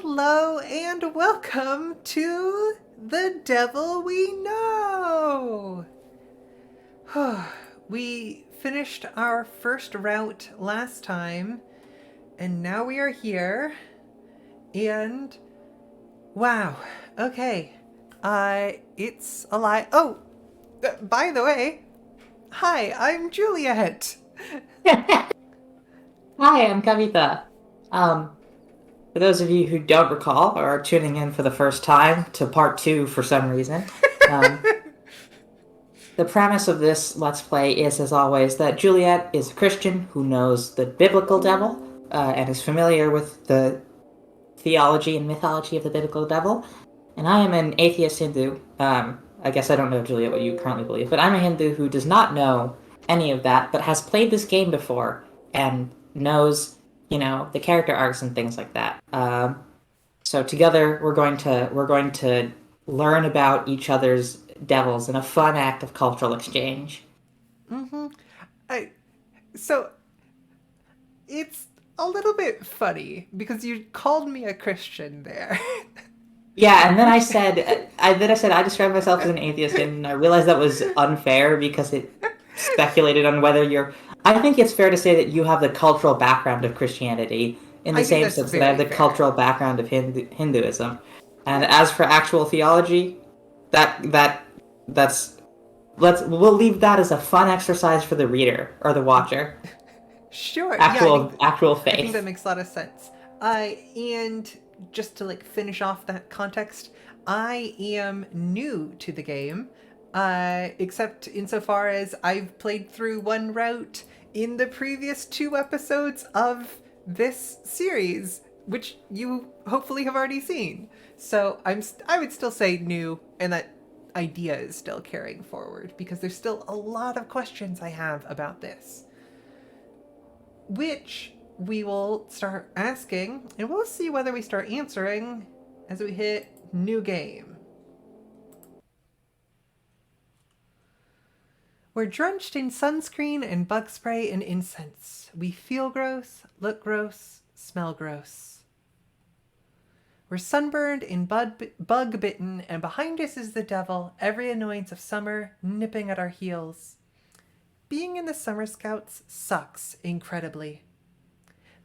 Hello and welcome to The Devil We Know. We finished our first route last time, and now we are here. And wow, okay, it's a lie. Oh, by the way, hi, I'm Juliet. Hi, I'm Kavita. Um, for those of you who don't recall or are tuning in for the first time to part two for some reason, um, the premise of this Let's Play is, as always, that Juliet is a Christian who knows the biblical devil and is familiar with the theology and mythology of the biblical devil. And I am an atheist Hindu. I guess I don't know, Juliet, what you currently believe, but I'm a Hindu who does not know any of that, but has played this game before and knows, the character arcs and things like that. So together we're going to learn about each other's devils in a fun act of cultural exchange. I, so it's a little bit funny because you called me a Christian there. Yeah, and then I said I described myself as an atheist, and I realized that was unfair because it speculated on whether you're. I think it's fair to say that you have the cultural background of Christianity in the I think same that's sense that I have very the fair. cultural background of Hinduism. And as for actual theology, that's we'll leave that as a fun exercise for the reader or the watcher. Sure. Yeah, Actual I think that faith. makes a lot of sense. And just to finish off that context, I am new to the game, except insofar as I've played through one route in the previous two episodes of this series, which you hopefully have already seen. So I would still say new, and that idea is still carrying forward because there's still a lot of questions I have about this, which we will start asking, and we'll see whether we start answering as we hit new game. We're drenched in sunscreen and bug spray and incense. We feel gross, look gross, smell gross. We're sunburned and bug bitten, and behind us is the devil, every annoyance of summer nipping at our heels. Being in the Summer Scouts sucks incredibly.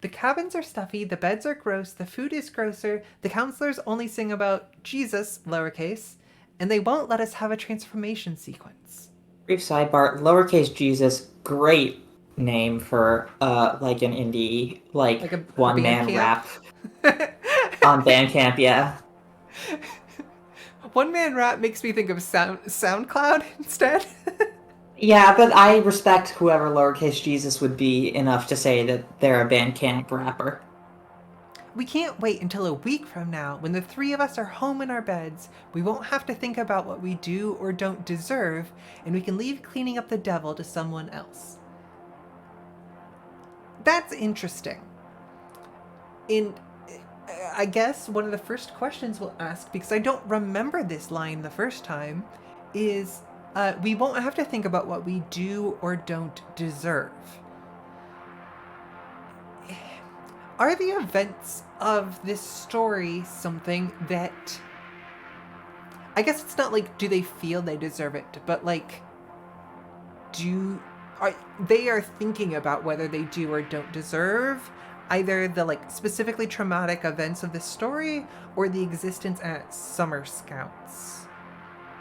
The cabins are stuffy, the beds are gross, the food is grosser, the counselors only sing about Jesus, lowercase, and they won't let us have a transformation sequence. Brief sidebar: lowercase Jesus, great name for like an indie Like like a one band man camp. rap on Bandcamp. Yeah. One man rap makes me think of SoundCloud instead. Yeah, but I respect whoever lowercase Jesus would be enough to say that they're a Bandcamp rapper. We can't wait until a week from now when the three of us are home in our beds. We won't have to think about what we do or don't deserve, and we can leave cleaning up the devil to someone else. That's interesting. In I guess one of the first questions we'll ask, because I don't remember this line the first time, is we won't have to think about what we do or don't deserve. Are the events of this story something that. I guess it's not like do they feel they deserve it, but do. They are thinking about whether they do or don't deserve either the specifically traumatic events of this story or the existence at Summer Scouts.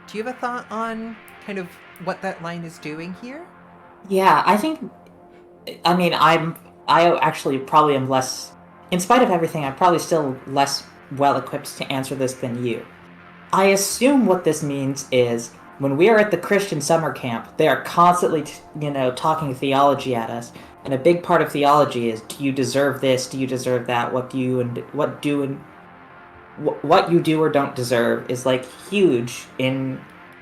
Do you have a thought on kind of what that line is doing here? Yeah, I think. I mean, I actually probably am less. In spite of everything, I'm probably still less well equipped to answer this than you. I assume what this means is when we are at the Christian summer camp, they are constantly, talking theology at us. And a big part of theology is: do you deserve this? Do you deserve that? What you do or don't deserve is like huge in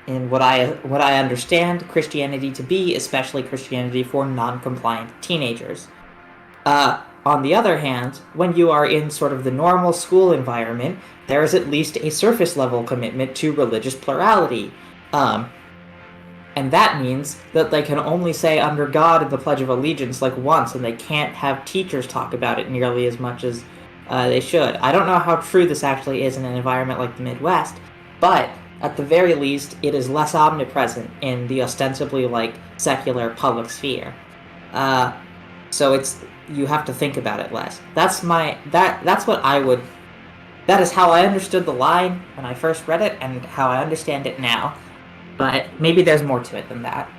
what I understand Christianity to be, especially Christianity for non-compliant teenagers. On the other hand, when you are in sort of the normal school environment, there is at least a surface level commitment to religious plurality. Um, and that means that they can only say under God in the Pledge of Allegiance like once, and they can't have teachers talk about it nearly as much as They should. I don't know how true this actually is in an environment like the Midwest, but at the very least, it is less omnipresent in the ostensibly like secular public sphere. Uh, so you have to think about it less. That's what I would. That is how I understood the line when I first read it, and how I understand it now. But maybe there's more to it than that.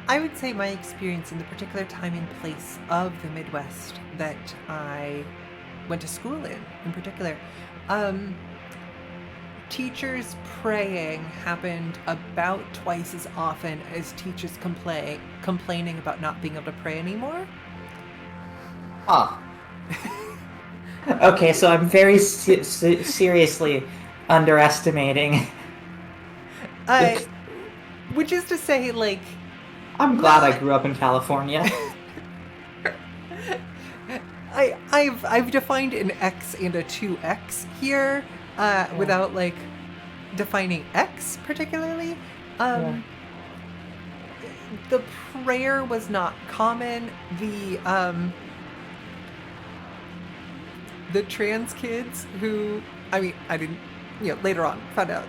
I would say my experience in the particular time and place of the Midwest that I went to school in particular, teachers praying happened about twice as often as teachers complaining about not being able to pray anymore. Oh. Okay, so I'm very seriously underestimating. Which is to say, like, I'm glad I grew up in California. I've defined an X and a 2X here, without like defining X particularly. The prayer was not common. The trans kids who, I mean, I didn't, later on found out,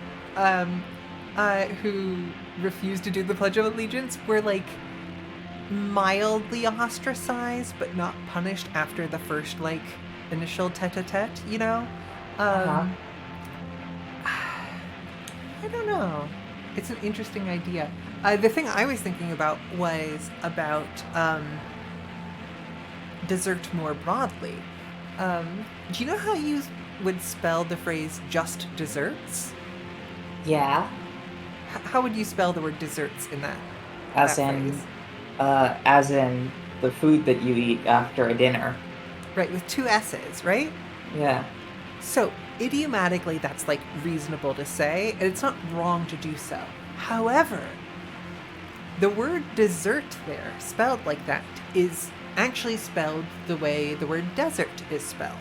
who refused to do the Pledge of Allegiance were like mildly ostracized, but not punished after the first like initial tete-a-tete, I don't know. It's an interesting idea. The thing I was thinking about was about dessert more broadly. Do you know how you would spell the phrase just desserts? Yeah. How would you spell the word desserts in that? As that in, phrase? as in the food that you eat after a dinner. Right, with 2 S's, right? Yeah. So, idiomatically, that's like reasonable to say, and it's not wrong to do so. However, the word dessert there, spelled like that, is actually spelled the way the word desert is spelled.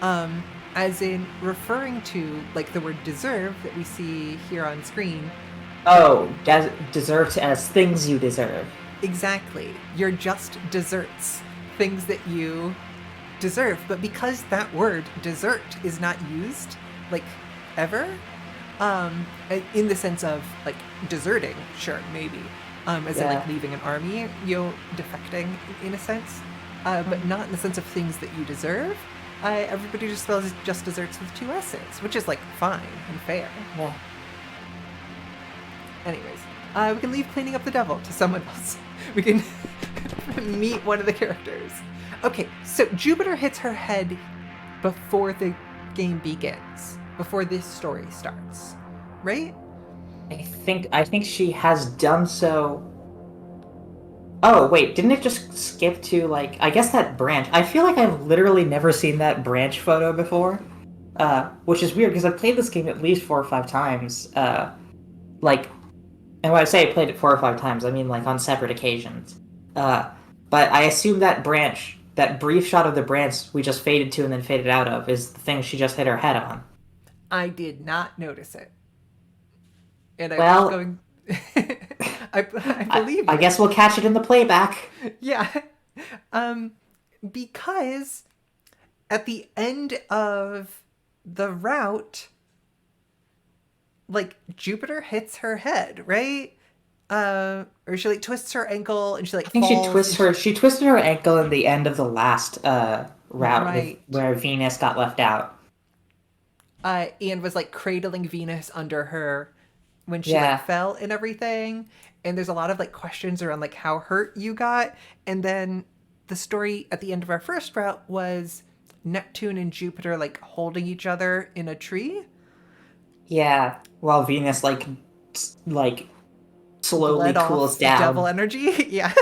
As in referring to like the word deserve that we see here on screen. Oh, dessert as things you deserve. Exactly. You're just desserts, things that you deserve. But because that word dessert is not used like ever, in the sense of like deserting, sure, maybe, as in like leaving an army, defecting in a sense, but not in the sense of things that you deserve. Everybody just spells just desserts with 2 S's, which is like fine and fair. Yeah. Anyways, we can leave cleaning up the devil to someone else. We can meet one of the characters. Okay, so Jupiter hits her head before the game begins, before this story starts, right? I think she has done so. Oh, wait, didn't it just skip to, like, I guess that branch? I feel like I've literally never seen that branch photo before, which is weird, because I've played this game at least 4 or 5 times, like, and when I say I played it 4 or 5 times, I mean, like, on separate occasions, but I assume that branch, that brief shot of the branch we just faded to and then faded out of, is the thing she just hit her head on. I did not notice it. And I Well, was going... I believe I guess we'll catch it in the playback. Yeah. Because at the end of the route, like, Jupiter hits her head, right? Or she like twists her ankle and she like I think falls. she twisted her ankle in the end of the last route, Right. where Venus got left out. And was like cradling Venus under her when she Yeah. like fell and everything. And there's a lot of like questions around like how hurt you got. And then the story at the end of our first route was Neptune and Jupiter like holding each other in a tree. Yeah, while Venus like slowly Bled cools off down devil energy. Yeah.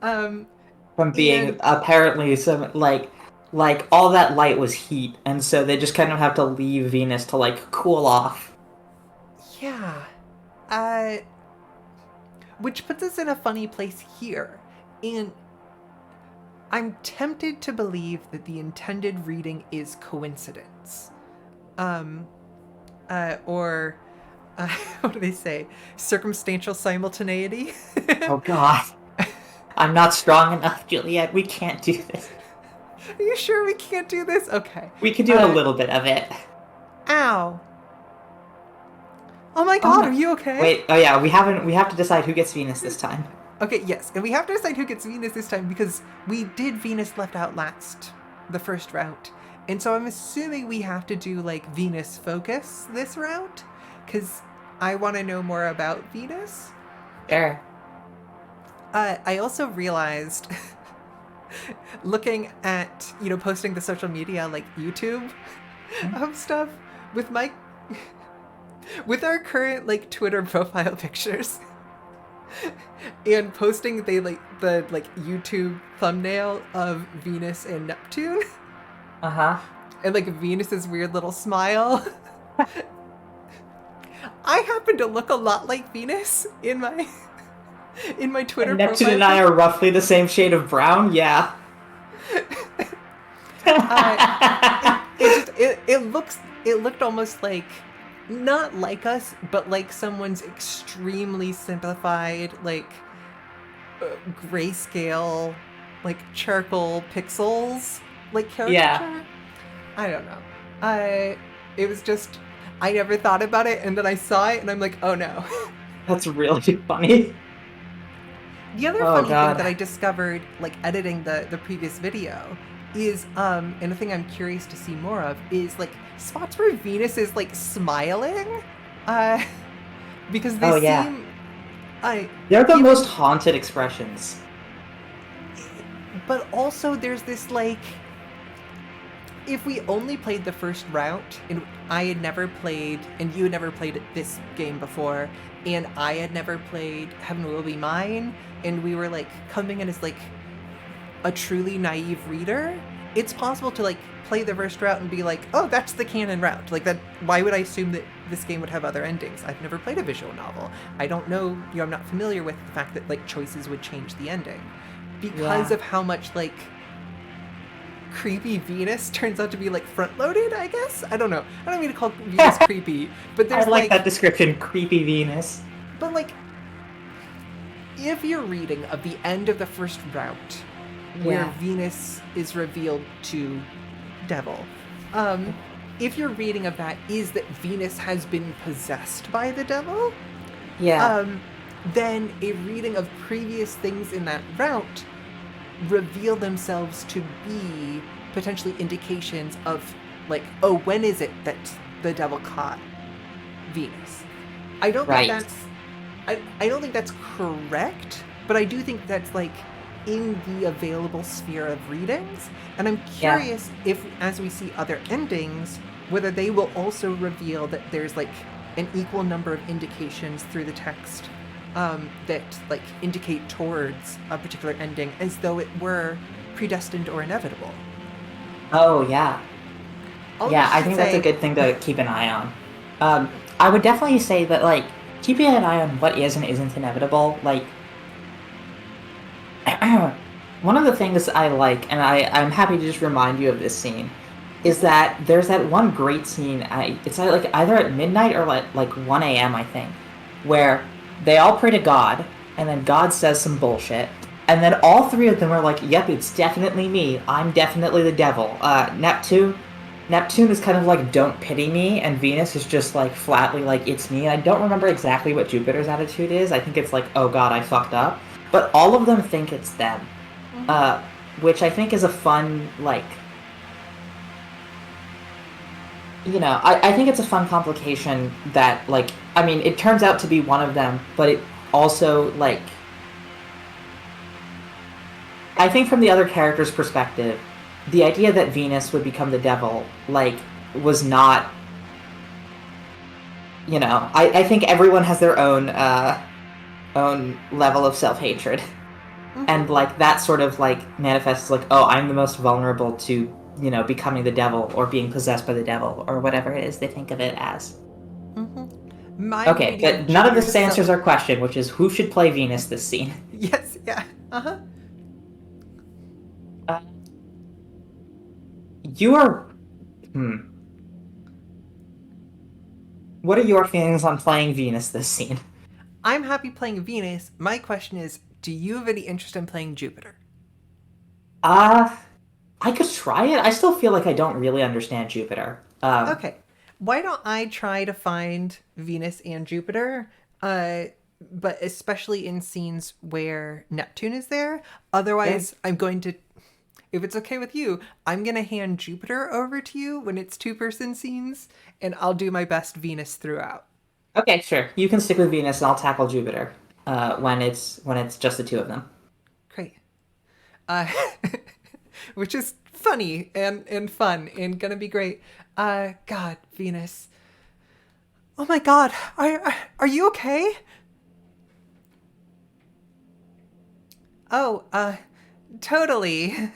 from being apparently some like all that light was heat, and so they just kind of have to leave Venus to like cool off. Yeah. Which puts us in a funny place here. And I'm tempted to believe that the intended reading is coincidence. Or what do they say? Circumstantial simultaneity? Oh god. I'm not strong enough, Juliet. We can't do this. Are you sure we can't do this? Okay. We could do a little bit of it. Ow. Oh my Oh, god, no. are you okay? Wait, oh yeah, we have to decide who gets Venus this time. Okay, yes, and we have to decide who gets Venus this time because we did Venus left out the first route. And so I'm assuming we have to do like Venus focus this route because I want to know more about Venus. Sure. I also realized looking at, posting the social media like YouTube stuff with my with our current like Twitter profile pictures and posting the YouTube thumbnail of Venus and Neptune Uh-huh. and like Venus's weird little smile. I happen to look a lot like Venus in my Twitter And Neptune profile. and I are roughly the same shade of brown, yeah. It looked almost like not like us, but like someone's extremely simplified, like grayscale, like charcoal pixels, like caricature. Yeah. I don't know. It was just I never thought about it, and then I saw it, and I'm like, oh no. That's really funny. The other Oh, funny God. thing that I discovered, like editing the previous video, is and the thing I'm curious to see more of is like spots where Venus is like smiling, because they Oh, yeah. seem, They're the most haunted expressions. but also there's this like, if we only played the first route, and I had never played, and you had never played this game before, and I had never played Heaven Will Be Mine, and we were like coming in as like a truly naive reader, it's possible to like play the first route and be like, oh, that's the canon route. Like that, why would I assume that this game would have other endings? I've never played a visual novel. I don't know, I'm not familiar with the fact that like choices would change the ending. Because Yeah. of how much like creepy Venus turns out to be like front-loaded, I guess? I don't know. I don't mean to call Venus creepy, but I there's like that description, creepy Venus. but like, if you're reading of the end of the first route, where Yeah. Venus is revealed to Devil, if your reading of that is that Venus has been possessed by the Devil, Yeah. then a reading of previous things in that route reveal themselves to be potentially indications of like, oh, when is it that the Devil caught Venus? I don't Right. think that's I don't think that's correct, but I do think that's like in the available sphere of readings, and I'm Yeah. curious if as we see other endings, whether they will also reveal that there's like an equal number of indications through the text that like indicate towards a particular ending as though it were predestined or inevitable. Oh, yeah. All Yeah, this I to think that's a say- good thing to keep an eye on. I would definitely say that, like, keeping an eye on what is and isn't inevitable, like, one of the things I like, and I'm happy to just remind you of this scene, is that there's that one great scene, it's like either at midnight or like 1 a.m., I think, where they all pray to God, and then God says some bullshit, and then all three of them are like, yep, it's definitely me, I'm definitely the devil. Neptune is kind of like, don't pity me, and Venus is just like flatly like, it's me. I don't remember exactly what Jupiter's attitude is. I think it's like, oh god, I fucked up. But all of them think it's them. Which I think is a fun, like, you know, I think it's a fun complication that, like, I mean, it turns out to be one of them, but it also, like, I think from the other character's perspective, the idea that Venus would become the devil, like, was not, you know, I think everyone has their own level of self-hatred. And, like, that sort of, like, manifests, like, oh, I'm the most vulnerable to, you know, becoming the devil or being possessed by the devil or whatever it is they think of it as. My Okay, reading but none of this Jupiter's answers our question, which is who should play Venus this scene? Yes, yeah. You are... What are your feelings on playing Venus this scene? I'm happy playing Venus. My question is, do you have any interest in playing Jupiter? I could try it. I still feel like I don't really understand Jupiter. Okay. Why don't I try to find Venus and Jupiter? But especially in scenes where Neptune is there. Yeah. Otherwise, I'm going to, if it's okay with you, I'm going to hand Jupiter over to you when it's two-person scenes, and I'll do my best Venus throughout. Okay, sure. You can stick with Venus, and I'll tackle Jupiter. When it's just the two of them. Great. Uh, which is funny and fun and gonna be great. God, Venus. Oh my God, are you okay? Oh, totally,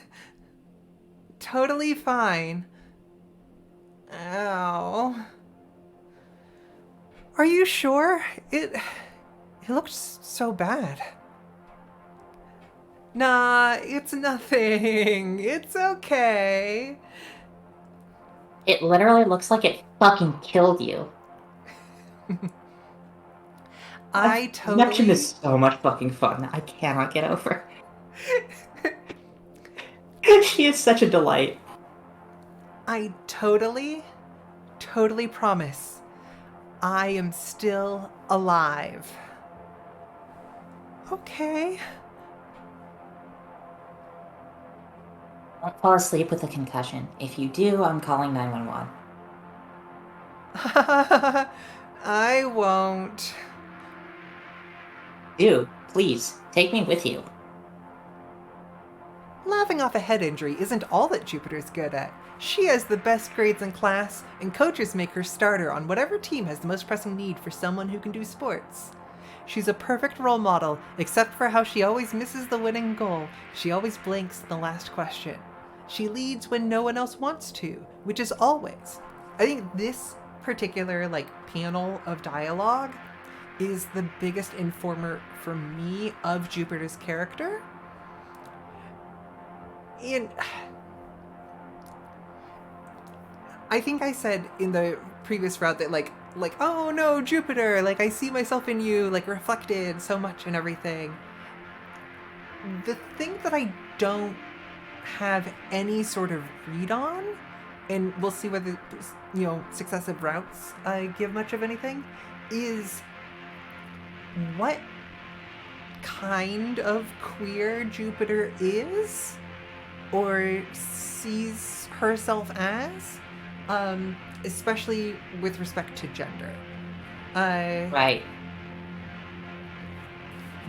totally fine. Ow. Are you sure? It looks so bad. Nah, it's nothing. It's okay. It literally looks like it fucking killed you. I Neptune is totally so much fucking fun. I cannot get over. She is such a delight. I totally, totally promise I am still alive. Okay. Don't fall asleep with a concussion. If you do, I'm calling 911. I won't. Do, please, take me with you. Laughing off a head injury isn't all that Jupiter's good at. She has the best grades in class, and coaches make her starter on whatever team has the most pressing need for someone who can do sports. She's a perfect role model, except for how she always misses the winning goal. She always blinks in the last question. She leads when no one else wants to, which is always. I think this particular panel of dialogue is the biggest informer for me of Jupiter's character. And I think I said in the previous route that oh no, Jupiter, I see myself in you, reflected so much and everything. The thing that I don't have any sort of read on, and we'll see whether successive routes give much of anything, is what kind of queer Jupiter is or sees herself as, especially with respect to gender. Right.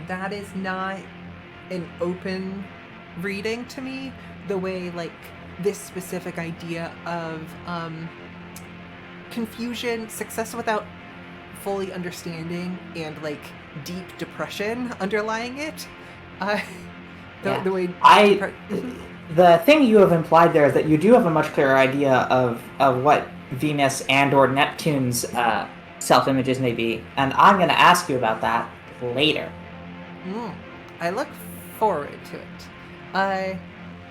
That is not an open reading to me, the way this specific idea of confusion, success without fully understanding, and deep depression underlying it. The way the thing you have implied there is that you do have a much clearer idea of what Venus and or Neptune's self-images may be, and I'm going to ask you about that later. I look forward to it.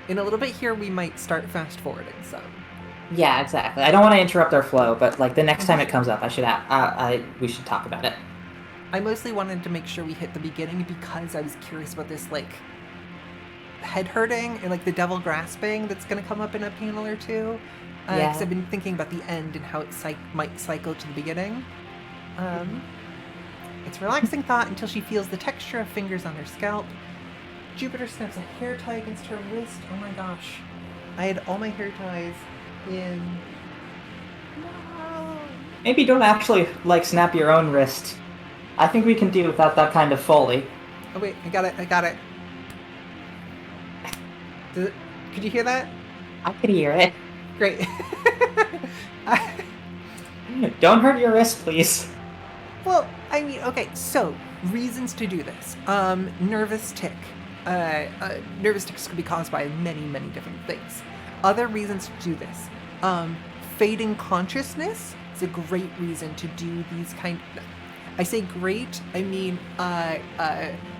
In a little bit here, we might start fast forwarding some. Yeah, exactly. I don't want to interrupt our flow, but the next time it comes up, we should talk about it. I mostly wanted to make sure we hit the beginning because I was curious about this head hurting and the devil grasping that's going to come up in a panel or two. Because I've been thinking about the end and how it might cycle to the beginning. It's a relaxing thought until she feels the texture of fingers on her scalp. Jupiter snaps a hair tie against her wrist. Oh my gosh. I had all my hair ties in... No. Maybe don't actually, snap your own wrist. I think we can deal without that kind of foley. Oh wait, I got it. Could you hear that? I could hear it. Great. Don't hurt your wrist, please. Well, I mean, okay, so, reasons to do this. Nervous tick. Nervous ticks could be caused by many, many different things. Other reasons to do this. Fading consciousness is a great reason to do these I say great, I mean,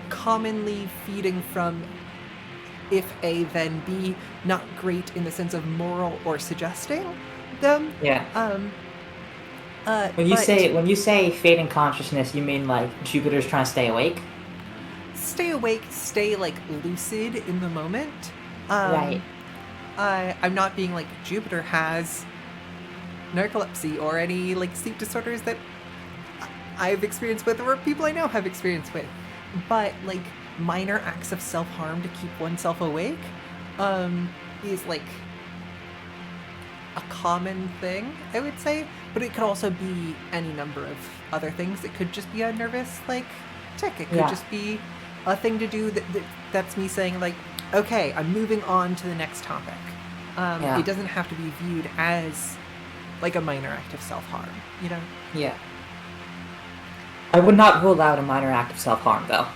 commonly feeding from if A, then B, not great in the sense of moral or suggesting them. Yeah. When you say fading consciousness, you mean Jupiter's trying to stay awake? Stay awake, stay lucid in the moment. Right. I'm not being like Jupiter has narcolepsy or any like sleep disorders that I've experienced with or people I know have experienced with. But like minor acts of self-harm to keep oneself awake is like a common thing, I would say. But it could also be any number of other things. It could just be a nervous like tick. It could just be a thing to do that's me saying like, okay, I'm moving on to the next topic. It doesn't have to be viewed as like a minor act of self-harm, you know? Yeah. I would not rule out a minor act of self-harm, though.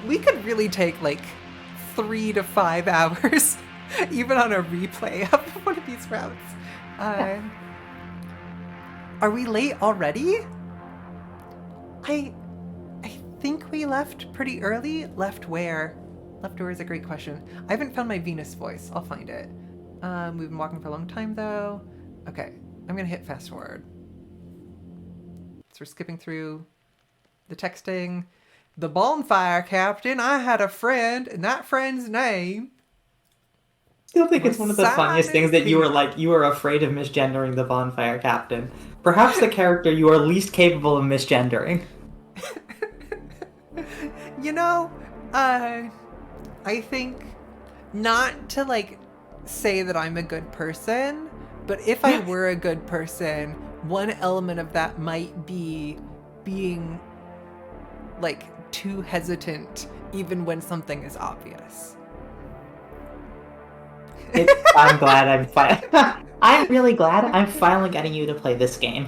We could really take like 3 to 5 hours, even on a replay of one of these routes. Are we late already? I think we left pretty early. Left where? Left where is a great question. I haven't found my Venus voice. I'll find it. We've been walking for a long time though. Okay, I'm gonna hit fast forward. So we're skipping through the texting. The bonfire captain, I had a friend, and that friend's name. I still think it's one of the funniest things that you were afraid of misgendering the bonfire captain. Perhaps the character you are least capable of misgendering. You know, I think not to like say that I'm a good person, but if I were a good person, one element of that might be being like too hesitant even when something is obvious. I'm glad I'm really glad I'm finally getting you to play this game.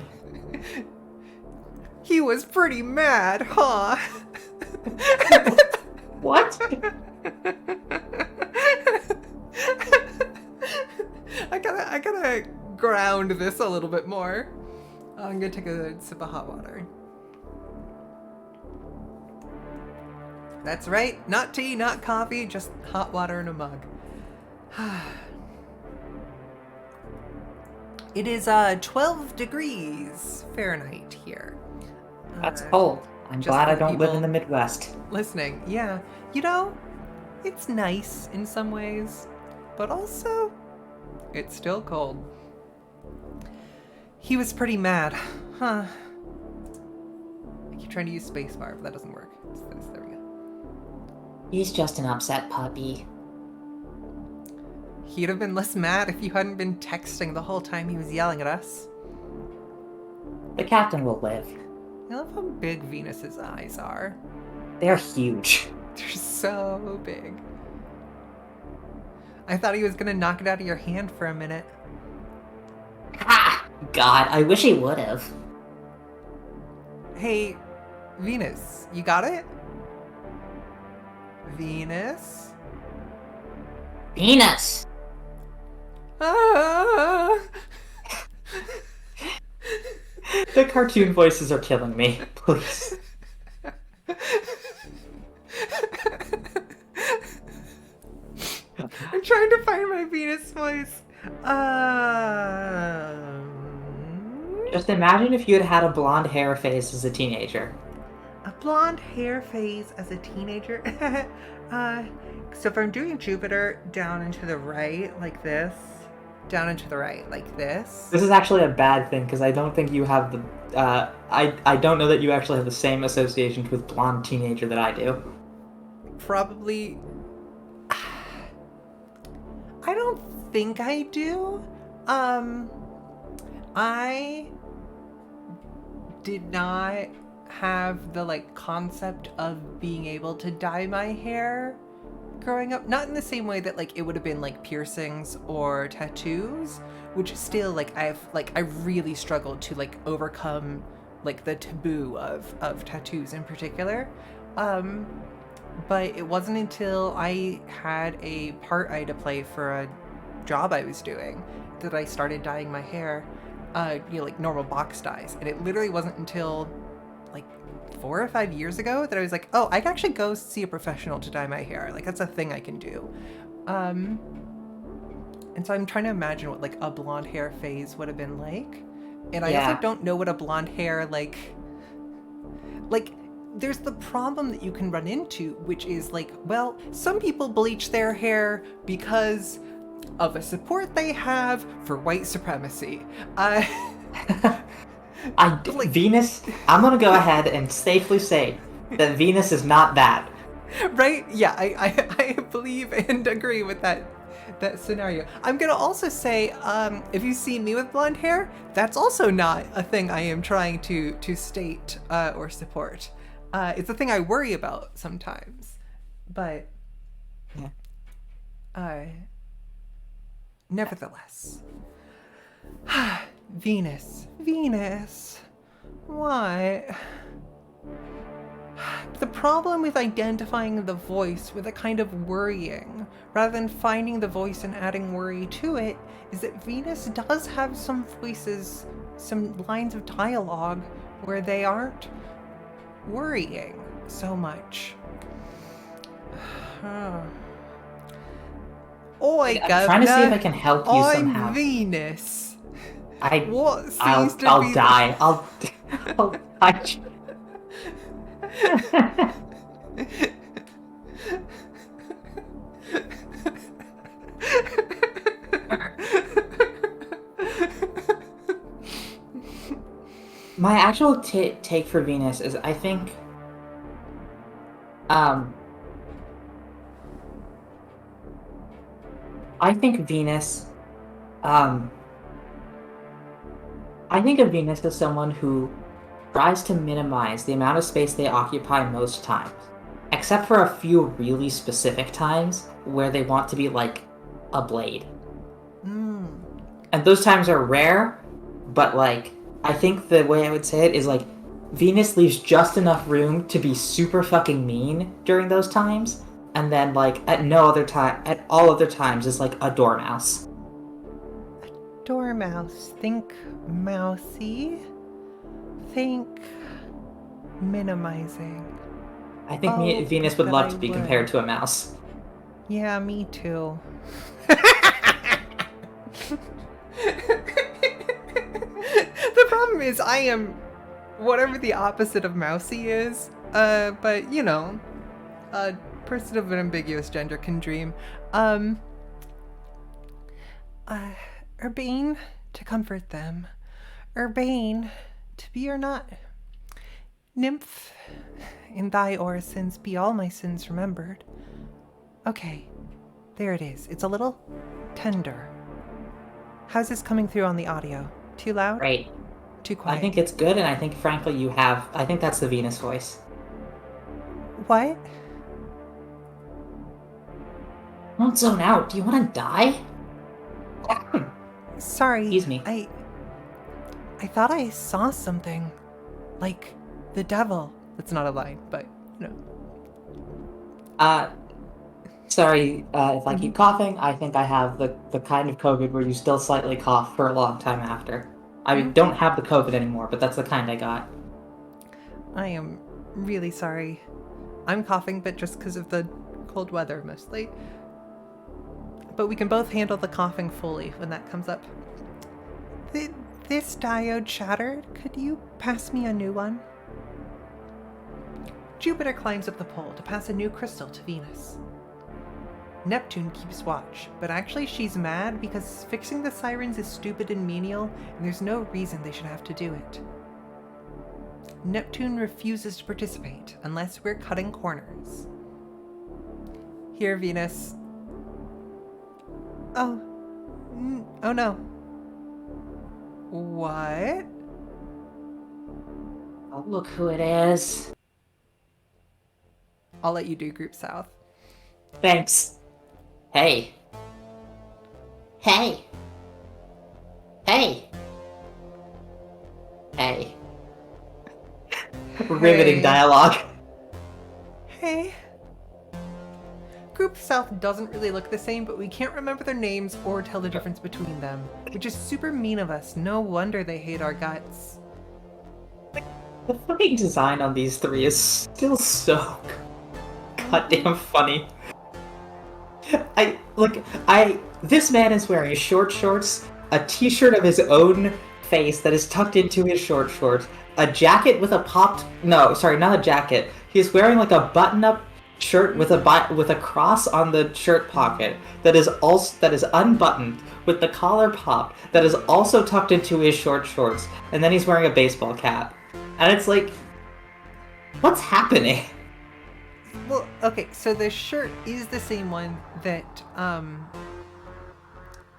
He was pretty mad, huh? What? I gotta ground this a little bit more. I'm gonna take a sip of hot water. That's right, not tea, not coffee, just hot water in a mug. It is 12 degrees Fahrenheit here. That's cold. I'm glad I don't live in the Midwest. Listening, yeah. You know, it's nice in some ways, but also, it's still cold. He was pretty mad, huh? I keep trying to use spacebar, but that doesn't work. It's this, there we go. He's just an upset puppy. He'd have been less mad if you hadn't been texting the whole time he was yelling at us. The captain will live. I love how big Venus's eyes are. They're huge. They're so big. I thought he was gonna knock it out of your hand for a minute. Ah! God, I wish he would have. Hey, Venus, you got it? Venus? Venus! Ah! The cartoon voices are killing me. Please. I'm trying to find my Venus voice. Just imagine if you had had a blonde hair phase as a teenager. A blonde hair phase as a teenager? So if I'm doing Jupiter down and to the right, like this, down and to the right, like this. This is actually a bad thing, because I don't think you have the... I don't know that you actually have the same associations with blonde teenager that I do. Probably... I don't think I do. I did not have the, like, concept of being able to dye my hair growing up. Not in the same way that, like, it would have been, like, piercings or tattoos, which still, like, I really struggled to, like, overcome, like, the taboo of tattoos in particular. But it wasn't until I had a part I had to play for a job I was doing that I started dyeing my hair, like normal box dyes. And it literally wasn't until like 4 or 5 years ago that I was like, oh, I can actually go see a professional to dye my hair. Like that's a thing I can do. And so I'm trying to imagine what like a blonde hair phase would have been like. And I also don't know what a blonde hair like there's the problem that you can run into, which is like, well, some people bleach their hair because of a support they have for white supremacy. Venus, I'm gonna go ahead and safely say that Venus is not that. Right? Yeah, I believe and agree with that scenario. I'm gonna also say, if you see me with blonde hair, that's also not a thing I am trying to state or support. It's a thing I worry about sometimes, but nevertheless, Venus, why? The problem with identifying the voice with a kind of worrying, rather than finding the voice and adding worry to it, is that Venus does have some voices, some lines of dialogue where they aren't worrying so much. Oi, I'm trying to see if I can help you somehow. I'm Venus. I'll die. I'll die. My actual take for Venus is, I think, Venus, I think of Venus as someone who tries to minimize the amount of space they occupy most times, except for a few really specific times where they want to be like a blade. And those times are rare, but like, I think the way I would say it is like, Venus leaves just enough room to be super fucking mean during those times, and then like at all other times is like a dormouse. A dormouse. Think mousy. Think minimizing. I think Venus would love to be compared to a mouse. Yeah, me too. The problem is I am whatever the opposite of mousy is, but you know, a person of an ambiguous gender can dream. Urbane, to comfort them. Urbane, to be or not. Nymph, in thy orisons be all my sins remembered. Okay, there it is. It's a little tender. How's this coming through on the audio? Too loud? Great. Too quiet? I think it's good, and I think, frankly, I think that's the Venus voice. What? Don't zone out. Do you want to die? Sorry. Excuse me. I thought I saw something. Like the devil. That's not a line, but, you know. Sorry, if I keep coughing, I think I have the kind of COVID where you still slightly cough for a long time after. I don't have the COVID anymore, but that's the kind I got. I am really sorry. I'm coughing, but just because of the cold weather, mostly. But we can both handle the coughing fully when that comes up. This diode shattered. Could you pass me a new one? Jupiter climbs up the pole to pass a new crystal to Venus. Neptune keeps watch, but actually she's mad because fixing the sirens is stupid and menial, and there's no reason they should have to do it. Neptune refuses to participate unless we're cutting corners. Here, Venus. Oh no. What? Oh, look who it is. I'll let you do Group South. Thanks. Hey. Hey. Hey. Hey. Riveting dialogue. Hey. Group South doesn't really look the same, but we can't remember their names or tell the difference between them, which is super mean of us. No wonder they hate our guts. The fucking design on these three is still so goddamn funny. This man is wearing short shorts, a t-shirt of his own face that is tucked into his short shorts, a jacket with a popped no, sorry, not a jacket. He's wearing like a button-up shirt with a cross on the shirt pocket that is unbuttoned with the collar popped that is also tucked into his short shorts, and then he's wearing a baseball cap. And it's like, what's happening? Well, okay, so the shirt is the same one that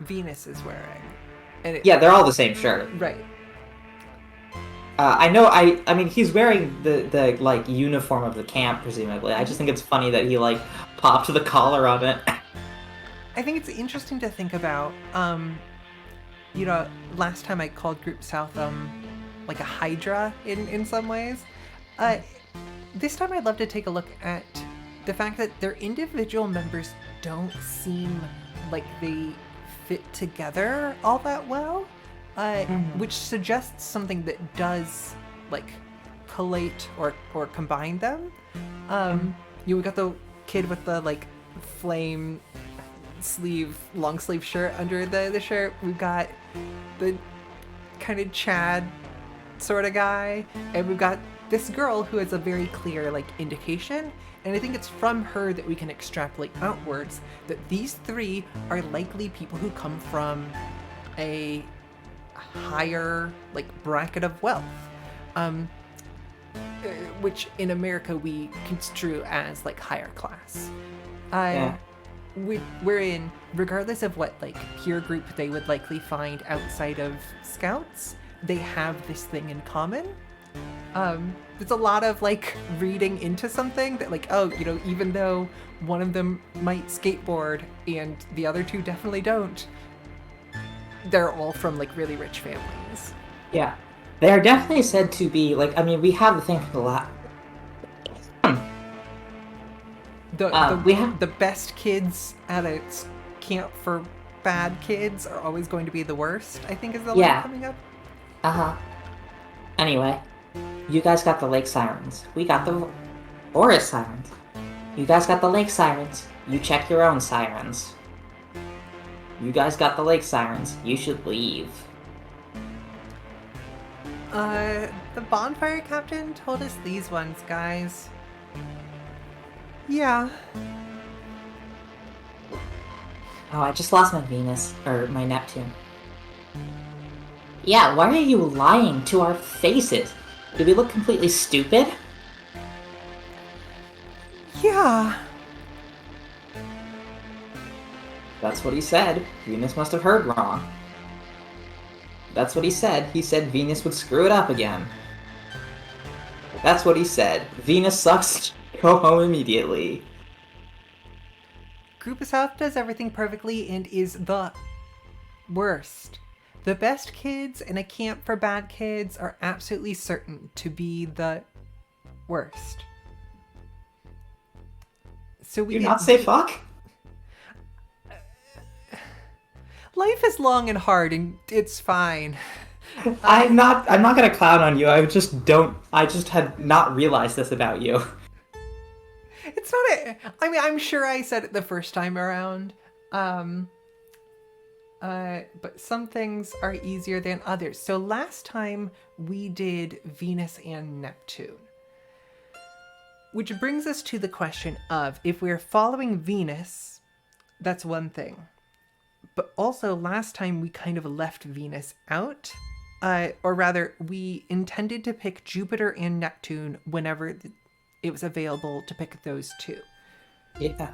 Venus is wearing. And Yeah, they're all the same shirt. Right. I know. I mean, he's wearing the like uniform of the camp, presumably. I just think it's funny that he like popped the collar on it. I think it's interesting to think about. Last time I called Group South like a hydra in some ways. This time I'd love to take a look at the fact that their individual members don't seem like they fit together all that well. Which suggests something that does like collate or combine them. We got the kid with the like flame long sleeve shirt under the shirt. We've got the kind of Chad sort of guy, and we've got this girl who has a very clear like indication. And I think it's from her that we can extrapolate outwards that these three are likely people who come from a higher like bracket of wealth, which in America we construe as like higher class. We're in, regardless of what like peer group they would likely find outside of Scouts, they have this thing in common. There's a lot of like reading into something that like, oh, even though one of them might skateboard and the other two definitely don't, they're all from like really rich families. Yeah, they are definitely said to be like. I mean, we have the thing from the last. We have the best kids at a camp for bad kids are always going to be the worst, I think is the line coming up. Anyway, you guys got the lake sirens. We got the forest sirens. You guys got the lake sirens. You check your own sirens. You guys got the lake sirens. You should leave. The bonfire captain told us these ones, guys. Yeah. Oh, I just lost my Venus, or my Neptune. Yeah, why are you lying to our faces? Do we look completely stupid? Yeah. That's what he said. Venus must have heard wrong. That's what he said. He said Venus would screw it up again. That's what he said. Venus sucks. Go home immediately. Group of South does everything perfectly and is the worst. The best kids in a camp for bad kids are absolutely certain to be the worst. So we not say fuck? Life is long and hard, and it's fine. I'm not gonna clown on you. I just had not realized this about you. It's not a... I mean, I'm sure I said it the first time around. But some things are easier than others. So last time we did Venus and Neptune. Which brings us to the question of, if we're following Venus, that's one thing. But also last time we kind of left Venus out. Or rather, we intended to pick Jupiter and Neptune whenever it was available to pick those two. Yeah.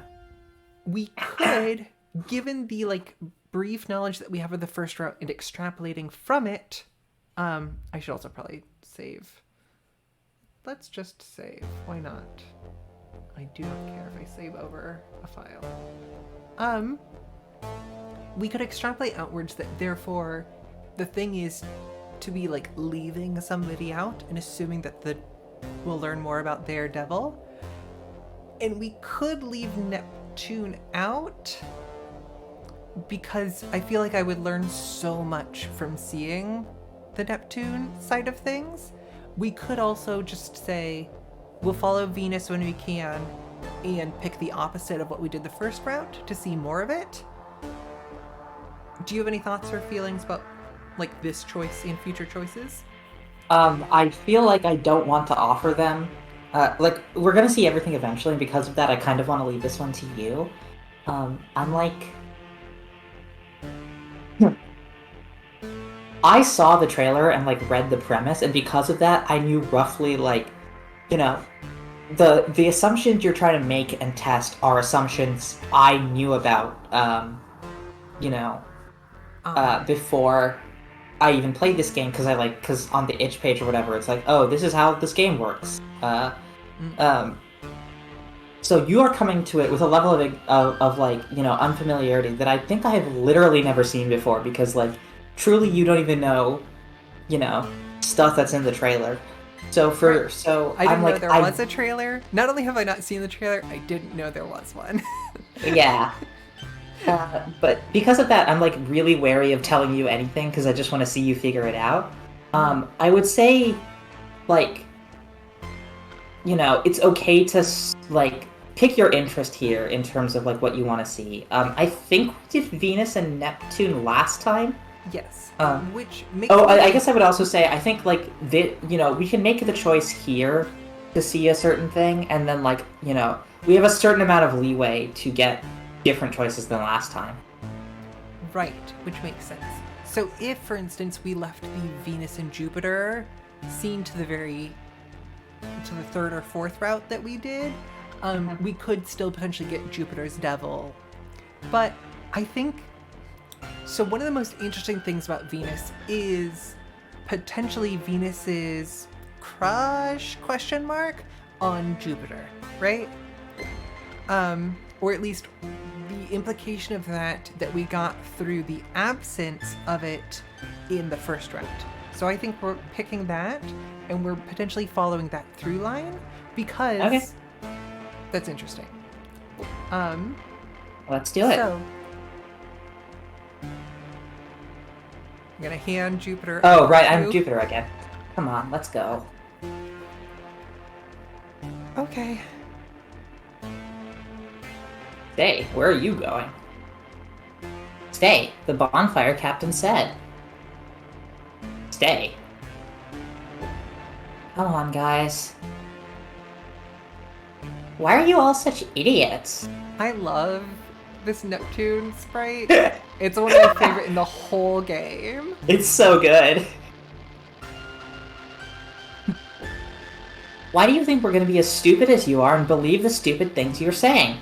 We could, given the like brief knowledge that we have of the first route and extrapolating from it, I should also probably save. Let's just save. Why not? I do not care if I save over a file. We could extrapolate outwards that therefore the thing is to be like leaving somebody out and assuming that we'll learn more about their devil. And we could leave Neptune out because I feel like I would learn so much from seeing the Neptune side of things. We could also just say we'll follow Venus when we can and pick the opposite of what we did the first route to see more of it. Do you have any thoughts or feelings about Like this choice and future choices? I feel like I don't want to offer them. Like we're gonna see everything eventually, and because of that, I kind of want to leave this one to you. I'm like, I saw the trailer and like read the premise, and because of that, I knew roughly like, you know, the assumptions you're trying to make and test are assumptions I knew about. You know, before I even played this game because on the itch page or whatever, it's like, oh, this is how this game works. Um, so you are coming to it with a level of like, unfamiliarity that I think I have literally never seen before because like truly you don't even know, you know, stuff that's in the trailer. So Right. so I I'm didn't know like there was a trailer. Not only have I not seen the trailer, I didn't know there was one. yeah. But because of that, I'm like really wary of telling you anything because I just want to see you figure it out. I would say, like, it's okay to like pick your interest here in terms of like what you want to see. I think we did Venus and Neptune last time. Yes. Um, Which makes oh, me I think. guess I would also say I think like we can make the choice here to see a certain thing, and then like we have a certain amount of leeway to get different choices than last time. Right, which makes sense. So if, for instance, we left the Venus and Jupiter scene to the third or fourth route that we did, we could still potentially get Jupiter's Devil. But I think so. One of the most interesting things about Venus is potentially Venus's crush question mark on Jupiter, right? Or at least the implication of that we got through the absence of it in the first round. So I think we're picking that and we're potentially following that through line because Okay. that's interesting. Let's do it. So I'm gonna hand Jupiter. Oh, over right, to I'm you. Jupiter again. Come on, let's go. Okay. Stay, where are you going? Stay, the bonfire captain said. Stay. Come on, guys. Why are you all such idiots? I love this Neptune sprite. It's one of my favorite in the whole game. It's so good. Why do you think we're gonna be as stupid as you are and believe the stupid things you're saying?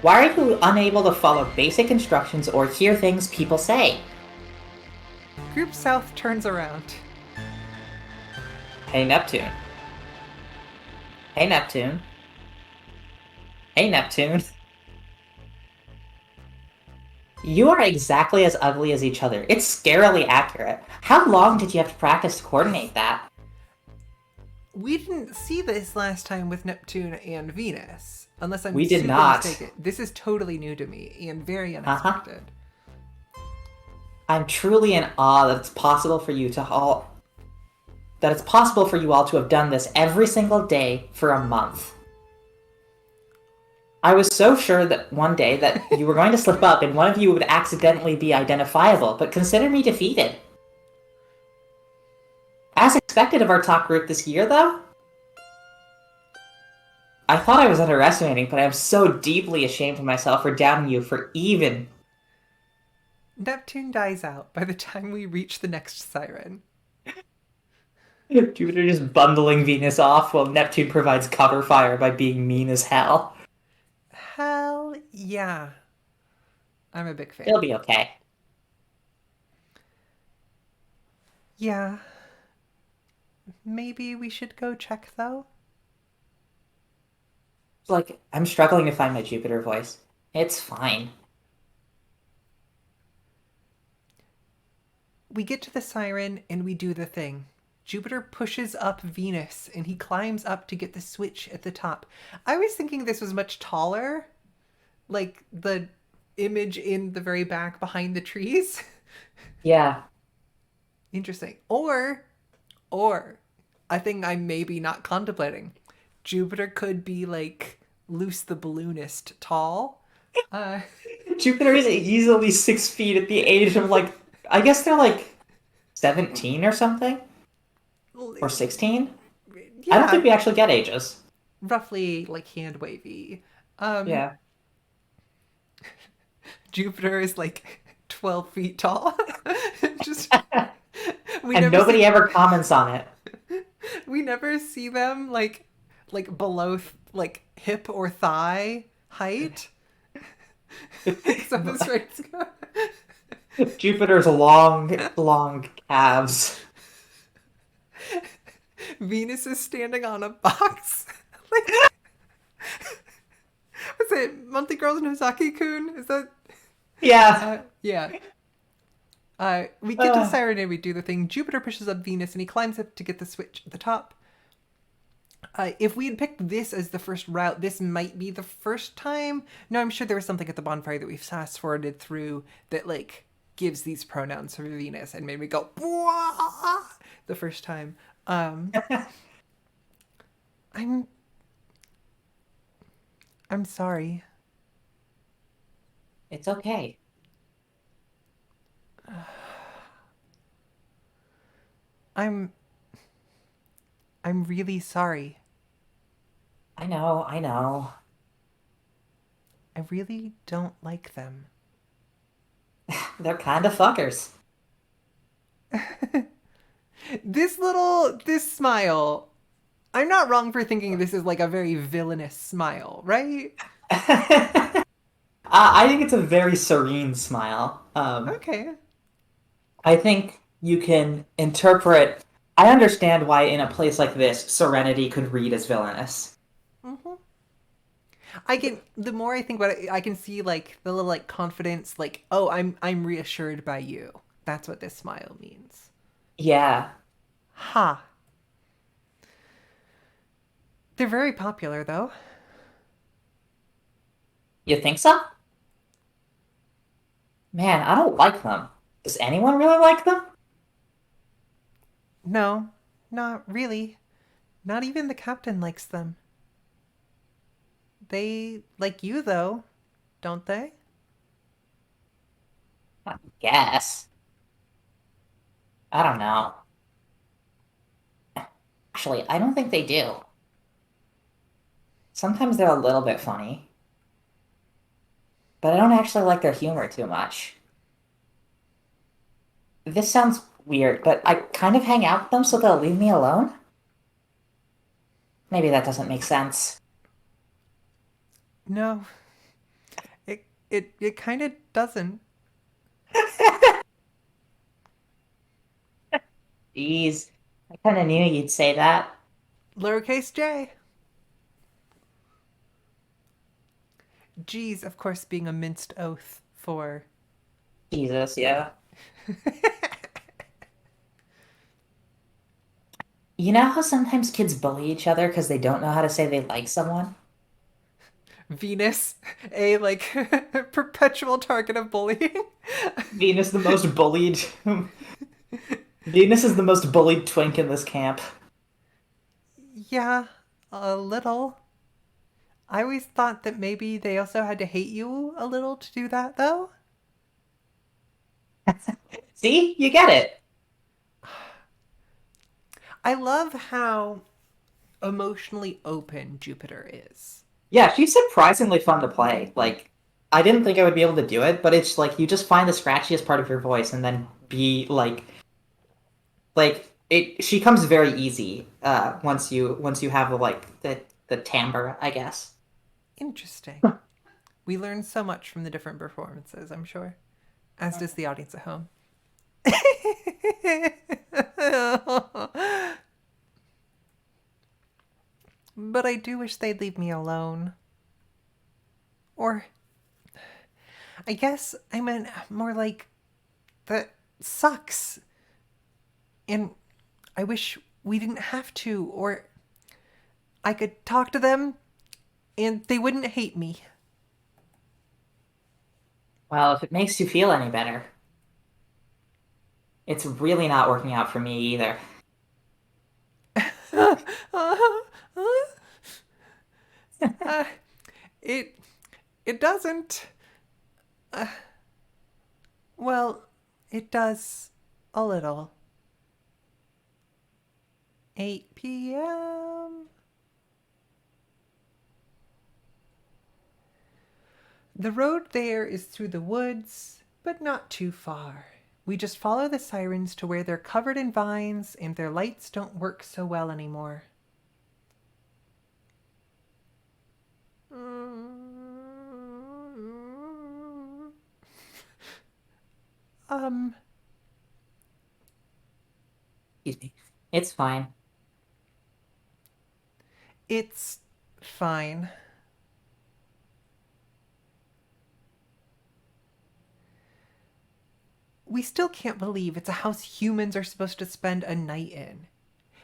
Why are you unable to follow basic instructions or hear things people say? Group South turns around. Hey, Neptune. Hey, Neptune. Hey, Neptune. You are exactly as ugly as each other. It's scarily accurate. How long did you have to practice to coordinate that? We didn't see this last time with Neptune and Venus, unless I'm We did super not. mistaken. This is totally new to me and very unexpected. I'm truly in awe that it's possible for you all to have done this every single day for a month. I was so sure that one day that you were going to slip up and one of you would accidentally be identifiable, but consider me defeated. As expected of our top group this year, though? I thought I was underestimating, but I am so deeply ashamed of myself for doubting you for even... Neptune dies out by the time we reach the next siren. Jupiter just bundling Venus off while Neptune provides cover fire by being mean as hell. Hell yeah. I'm a big fan. It'll be okay. Yeah. Maybe we should go check though. Like, I'm struggling to find my Jupiter voice. It's fine. We get to the siren and we do the thing. Jupiter pushes up Venus and he climbs up to get the switch at the top. I was thinking this was much taller. Like the image in the very back behind the trees. Yeah. Interesting. Or I think I'm maybe not contemplating. Jupiter could be like Luce the Balloonist tall. Jupiter is easily 6 feet at the age of like I guess they're like 17 or something, or 16. I don't Yeah, think we actually get ages. roughly like hand wavy. Um, Yeah. Jupiter is like 12 feet tall. Just we And never see nobody ever comments on it. we never see them like below like hip or thigh height. Except the straight scar. Jupiter's long, long calves. Venus is standing on a box. Like, was it Monthly Girls Nozaki-kun? Is that? Yeah. Yeah. We get to the Uh, Serenade, we do the thing. Jupiter pushes up Venus and he climbs up to get the switch at the top. If we had picked this as the first route, this might be the first time. No, I'm sure there was something at the bonfire that we fast forwarded through that like gives these pronouns for Venus and made me go "Wah!" the first time. Um, I'm I'm sorry. it's okay. I'm I'm really sorry. I know, I know. I really don't like them. They're kind of fuckers. This smile. I'm not wrong for thinking this is like a very villainous smile, right? I think it's a very serene smile. Okay. I think you can interpret. I understand why, in a place like this, Serenity could read as villainous. Hmm. I can. The more I think about it, I can see like the little like confidence, like oh, I'm reassured by you. That's what this smile means. Yeah. Ha. They're very popular though. You think so? Man, I don't like them. Does anyone really like them? No, not really. Not even the captain likes them. They like you though, don't they? I guess. I don't know. Actually, I don't think they do. Sometimes they're a little bit funny, but I don't actually like their humor too much. This sounds weird, but I kind of hang out with them so they'll leave me alone? Maybe that doesn't make sense. No, it kind of doesn't. Jeez, I kind of knew you'd say that. Lowercase j. G's, of course, being a minced oath for. Jesus, yeah. You know how sometimes kids bully each other because they don't know how to say they like someone? Venus, a like perpetual target of bullying. Venus, the most bullied. Venus is the most bullied twink in this camp. Yeah, a little. I always thought that maybe they also had to hate you a little to do that, though. See? You get it. I love how emotionally open Jupiter is. Yeah, she's surprisingly fun to play. Like, I didn't think I would be able to do it, but it's like you just find the scratchiest part of your voice and then be like it she comes very easy once you have the timbre, I guess. Interesting. We learn so much from the different performances, I'm sure. As does the audience at home. But I do wish they'd leave me alone. Or, I guess I meant more like, that sucks. And I wish we didn't have to, or I could talk to them and they wouldn't hate me. Well, if it makes you feel any better. It's really not working out for me either. Uh, it it doesn't. Well, It does a little. 8 p.m. The road there is through the woods, but not too far. We just follow the sirens to where they're covered in vines and their lights don't work so well anymore. Um, Excuse me. It's fine. it's fine. We still can't believe it's a house humans are supposed to spend a night in.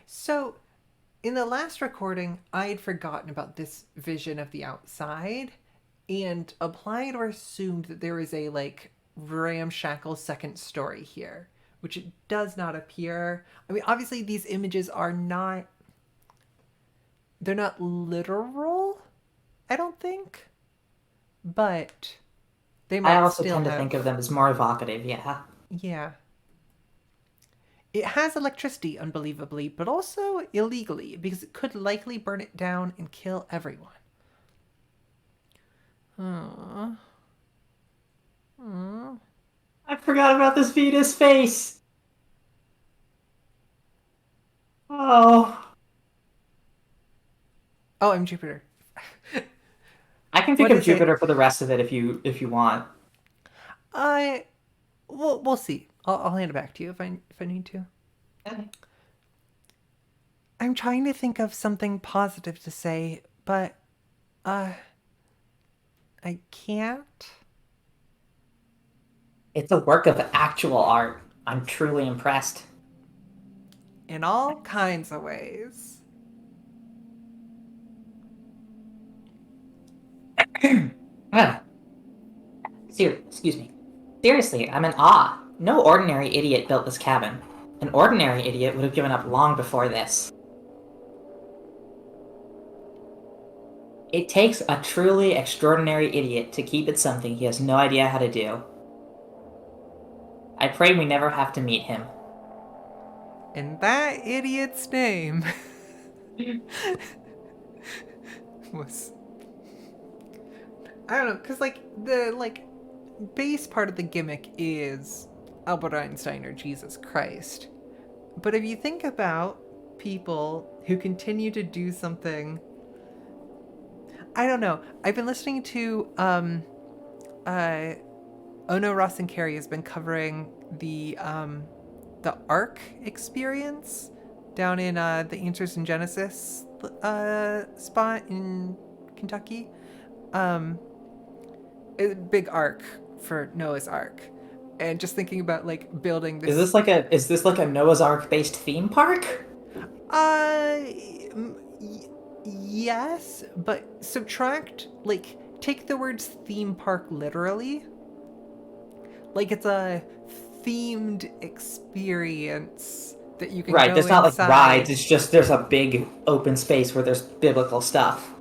So, in the last recording, I had forgotten about this vision of the outside and applied or assumed that there is a like ramshackle second story here, which it does not appear. I mean, obviously these images are not they're not literal, I don't think, but they might I also still tend to have think of them as more evocative, yeah. yeah. It has electricity, unbelievably, but also illegally, because it could likely burn it down and kill everyone. Aww. Aww. I forgot about this Venus face! Oh. Oh, I'm Jupiter. I can think What of is it? Jupiter for the rest of it if you want. I we'll see. I'll hand it back to you if I need to. Okay. I'm trying to think of something positive to say, but I can't. It's a work of actual art. I'm truly impressed. In all kinds of ways. Ah. Excuse me. Seriously, I'm in awe. No ordinary idiot built this cabin. An ordinary idiot would have given up long before this. It takes a truly extraordinary idiot to keep it something he has no idea how to do. I pray we never have to meet him. And that idiot's name was I don't know, cause like the base part of the gimmick is Albert Einstein or Jesus Christ. But if you think about people who continue to do something, I don't know. I've been listening to Ono Ross and Carey has been covering the Ark experience down in the Answers in Genesis spot in Kentucky. A big ark for Noah's Ark, and just thinking about like building this. Is this like a Noah's Ark based theme park? Yes, but subtract like take the words theme park literally. Like it's a themed experience that you can Right, go there's not like inside. rides, it's just there's a big open space where there's biblical stuff.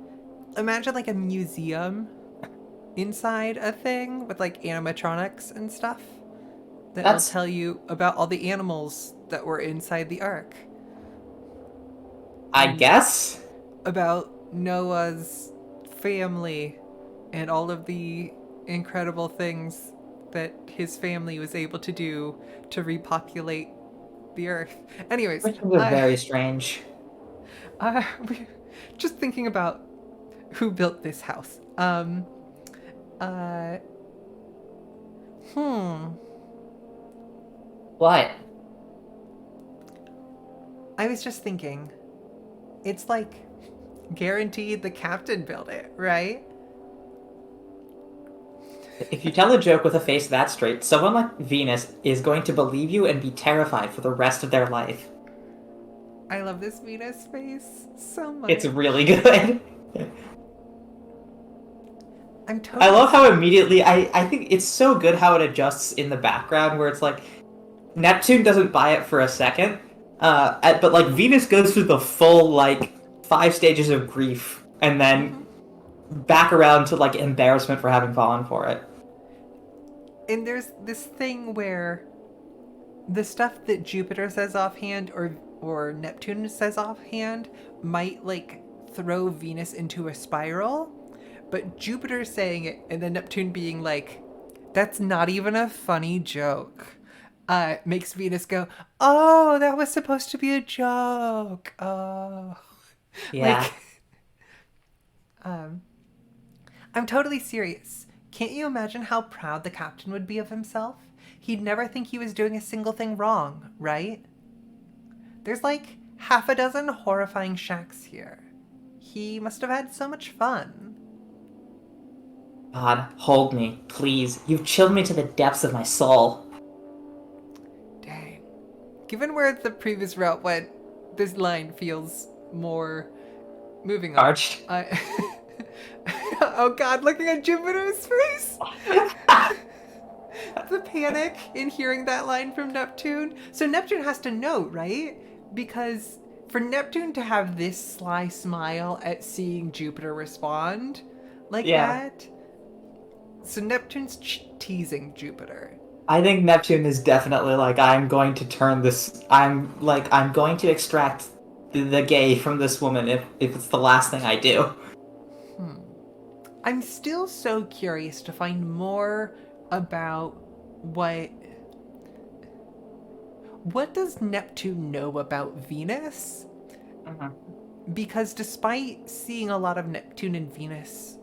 Imagine like a museum inside a thing with like animatronics and stuff that will tell you about all the animals that were inside the ark. I guess? About Noah's family and all of the incredible things that his family was able to do to repopulate the earth. Anyways, Which was very strange. Just thinking about who built this house. What? I was just thinking, it's like guaranteed the captain built it, right? If you tell a joke with a face that straight, someone like Venus is going to believe you and be terrified for the rest of their life. I love this Venus face so much. It's really good. I'm totally. I love how immediately I think it's so good how it adjusts in the background where it's like Neptune doesn't buy it for a second, but like Venus goes through the full like 5 stages of grief and then back around to like embarrassment for having fallen for it. And there's this thing where the stuff that Jupiter says offhand or Neptune says offhand might like throw Venus into a spiral, but Jupiter saying it and then Neptune being like, "That's not even a funny joke," makes Venus go, "Oh, that was supposed to be a joke." Oh, Yeah. like, um, I'm totally serious. Can't you imagine how proud the captain would be of himself? He'd never think he was doing a single thing wrong, right? There's like half a dozen horrifying shacks here. He must have had so much fun. God, hold me, please. You've chilled me to the depths of my soul. Dang. Given where the previous route went, this line feels more moving on. Arched. Oh god, looking at Jupiter's face! The panic in hearing that line from Neptune. So Neptune has to know, right? Because for Neptune to have this sly smile at seeing Jupiter respond like Yeah. that, so Neptune's teasing Jupiter. I think Neptune is definitely like, I'm going to turn this. I'm going to extract the gay from this woman if it's the last thing I do. I'm still so curious to find more about what does Neptune know about Venus? Because despite seeing a lot of Neptune and Venus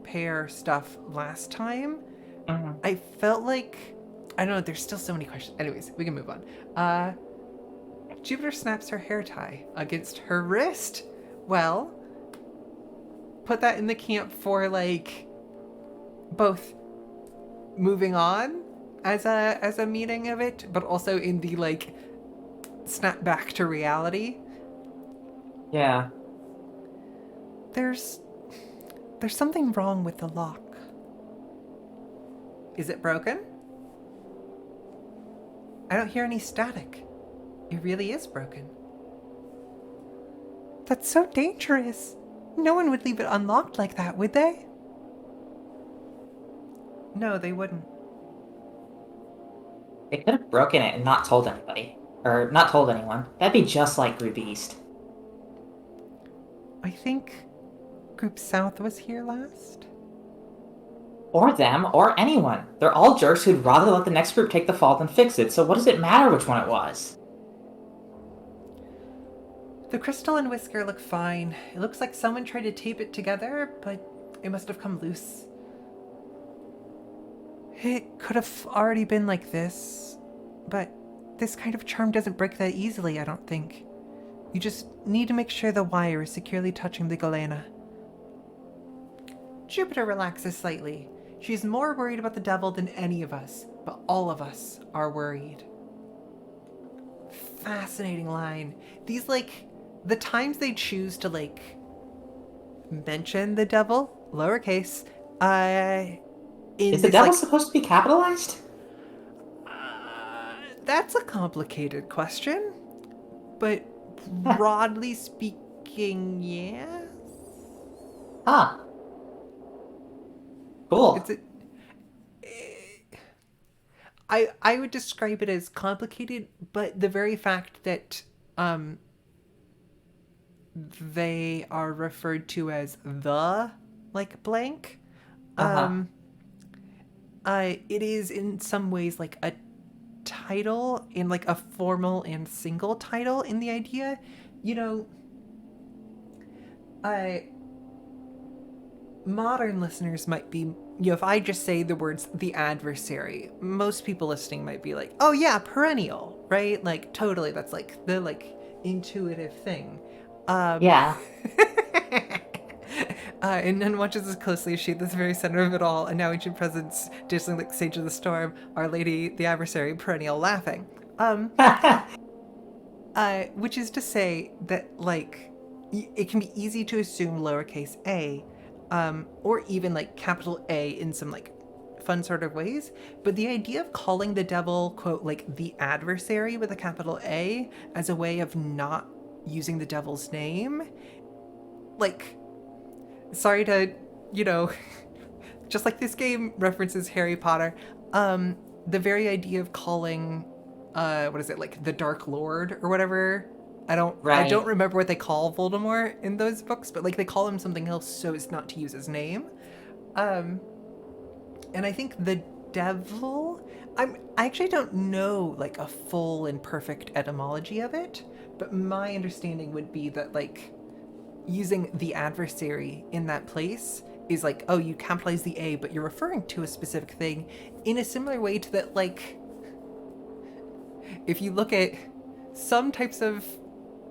pair stuff last time, I felt like I don't know, there's still so many questions. Anyways, we can move on. Jupiter snaps her hair tie against her wrist. Well, put that in the camp for like both moving on as a meaning of it, but also in the like snap back to reality. Yeah. There's something wrong with the lock. Is it broken? I don't hear any static. It really is broken. That's so dangerous. No one would leave it unlocked like that, would they? No, they wouldn't. They could have broken it and not told anybody. Or not told anyone. That'd be just like Group East. I think Group South was here last. Or them, or anyone. They're all jerks who'd rather let the next group take the fall than fix it, so what does it matter which one it was? The crystal and whisker look fine. It looks like someone tried to tape it together, but it must have come loose. It could have already been like this, but this kind of charm doesn't break that easily, I don't think. You just need to make sure the wire is securely touching the galena. Jupiter relaxes slightly. She's more worried about the devil than any of us, but all of us are worried. Fascinating line. These, like, the times they choose to, like, mention the devil, lowercase, Is the devil supposed to be capitalized? That's a complicated question, but broadly speaking, yes. Huh. Cool. I would describe it as complicated, but the very fact that they are referred to as the like blank, it is in some ways like a title, in like a formal and single title in the idea, you know. Modern listeners might be, you know, if I just say the words the adversary, most people listening might be like, oh yeah, perennial, right? Like totally, that's like the like intuitive thing. Yeah. And none watches as closely as she, the very center of it all, and now ancient presence, dazzling like Sage of the Storm, Our Lady, the adversary, perennial laughing. Which is to say that, like, it can be easy to assume lowercase a, or even, like, capital A in some, like, fun sort of ways. But the idea of calling the devil, quote, like, the adversary with a capital A as a way of not using the devil's name, like, sorry to, you know, just like this game references Harry Potter, the very idea of calling what is it, like the Dark Lord or whatever. I don't Right. remember what they call Voldemort in those books, but like they call him something else so as not to use his name. Um, and I think the devil. I actually don't know like a full and perfect etymology of it, but my understanding would be that like using the adversary in that place is like, oh, you capitalize the A, but you're referring to a specific thing in a similar way to that, like, if you look at some types of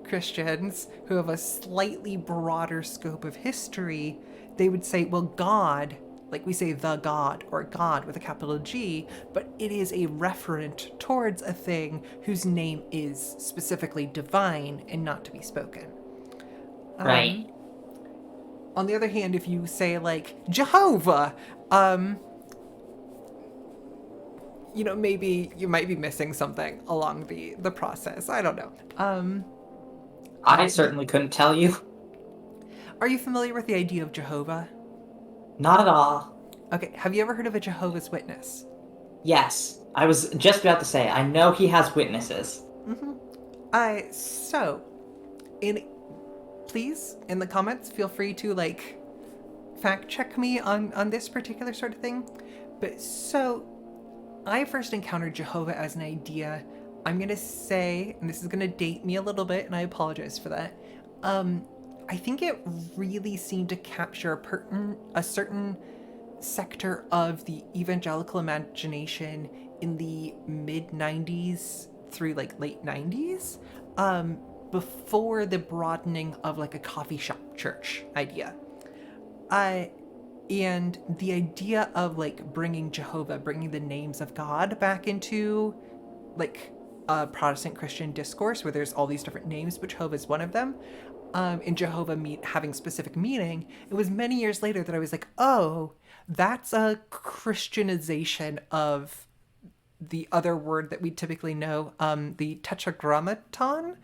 Christians who have a slightly broader scope of history, they would say, well, God, like we say the God or God with a capital G, but it is a referent towards a thing whose name is specifically divine and not to be spoken. Right. On the other hand, if you say like Jehovah, um, maybe you might be missing something along the process. I don't know. I certainly couldn't tell you. Are you familiar with the idea of Jehovah? Not at all. Okay, have you ever heard of a Jehovah's Witness? Yes. I was just about to say, I know he has witnesses. So, in please in the comments feel free to like fact check me on this particular sort of thing. But so I first encountered Jehovah as an idea. I'm gonna say, and this is gonna date me a little bit, and I apologize for that. I think it really seemed to capture a certain sector of the evangelical imagination in the mid 90s through like late 90s, before the broadening of like a coffee shop church idea. And the idea of like bringing the names of God back into like a Protestant Christian discourse where there's all these different names, but Jehovah is one of them. And Jehovah having specific meaning. It was many years later that I was like, oh, that's a Christianization of the other word that we typically know, the Tetragrammaton,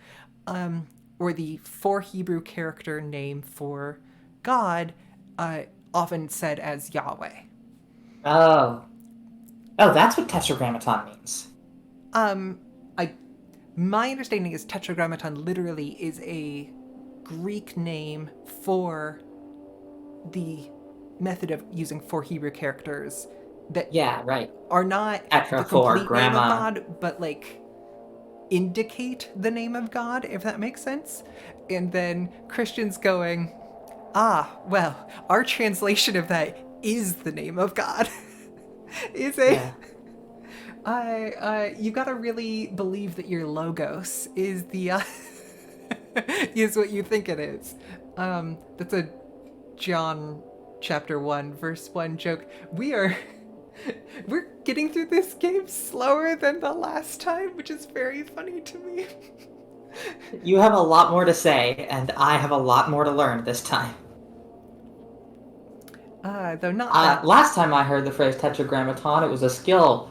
or the four Hebrew character name for God, often said as Yahweh. Oh. Oh, that's what Tetragrammaton means. I my understanding is Tetragrammaton literally is a Greek name for the method of using four Hebrew characters that Yeah, right. are not Tetra the for complete name of grandma. God, but like indicate the name of God, if that makes sense. And then Christians going, ah, well, our translation of that is the name of God. Is a Yeah. you gotta really believe that your logos is the is what you think it is. That's a John chapter 1 verse 1 joke. We're getting through this game slower than the last time, which is very funny to me. You have a lot more to say, and I have a lot more to learn this time. Though not that. Last time I heard the phrase Tetragrammaton, it was a skill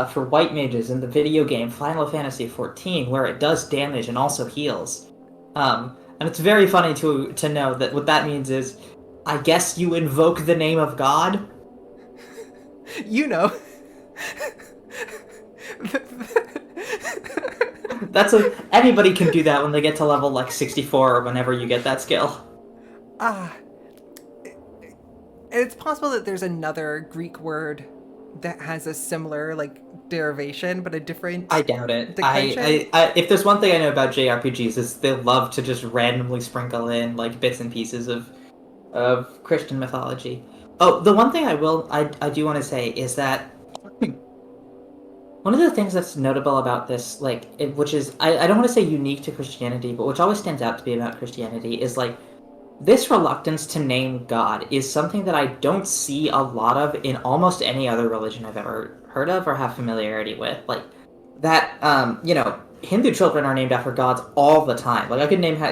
for white mages in the video game Final Fantasy XIV, where it does damage and also heals. And it's very funny to know that what that means is, I guess you invoke the name of God. You know. Anybody can do that when they get to level like 64 or whenever you get that skill. It's possible that there's another Greek word that has a similar like derivation, but a different. I doubt it. declension. If there's one thing I know about JRPGs is they love to just randomly sprinkle in like bits and pieces of Christian mythology. Oh, the one thing I do want to say is that one of the things that's notable about this, which is I don't want to say unique to Christianity, but which always stands out to be about Christianity is like this reluctance to name God is something that I don't see a lot of in almost any other religion I've ever heard of or have familiarity with. Like that, Hindu children are named after gods all the time. Like I could name,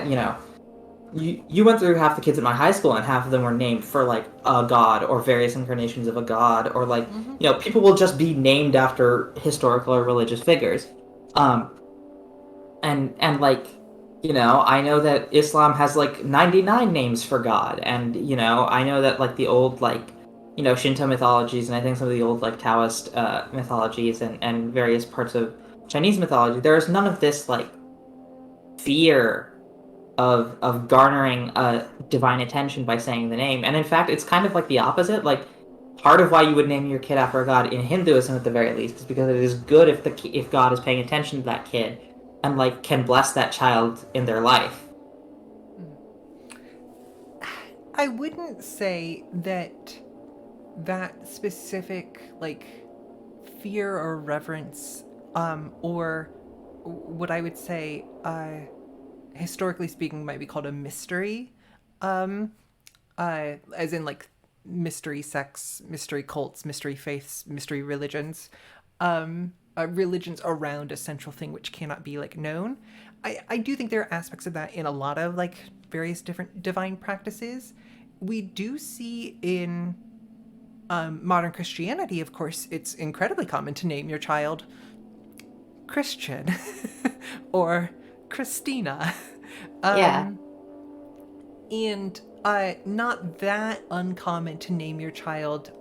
you went through half the kids at my high school and half of them were named for like a god or various incarnations of a god, or like, people will just be named after historical or religious figures. And like, I know that Islam has like 99 names for God, and I know that like the old like Shinto mythologies, and I think some of the old like Taoist mythologies and various parts of Chinese mythology, there is none of this like fear of garnering divine attention by saying the name. And in fact, it's kind of like the opposite. Like part of why you would name your kid after a god in Hinduism at the very least is because it is good if God is paying attention to that kid and like can bless that child in their life. I wouldn't say that that specific like fear or reverence, or what I would say, historically speaking, might be called a mystery, um, as in like mystery sects, mystery cults, mystery faiths, mystery religions, religions around a central thing which cannot be like known. I do think there are aspects of that in a lot of like various different divine practices. We do see in modern Christianity, of course, it's incredibly common to name your child Christian or Christina. Yeah. Um, and not that uncommon to name your child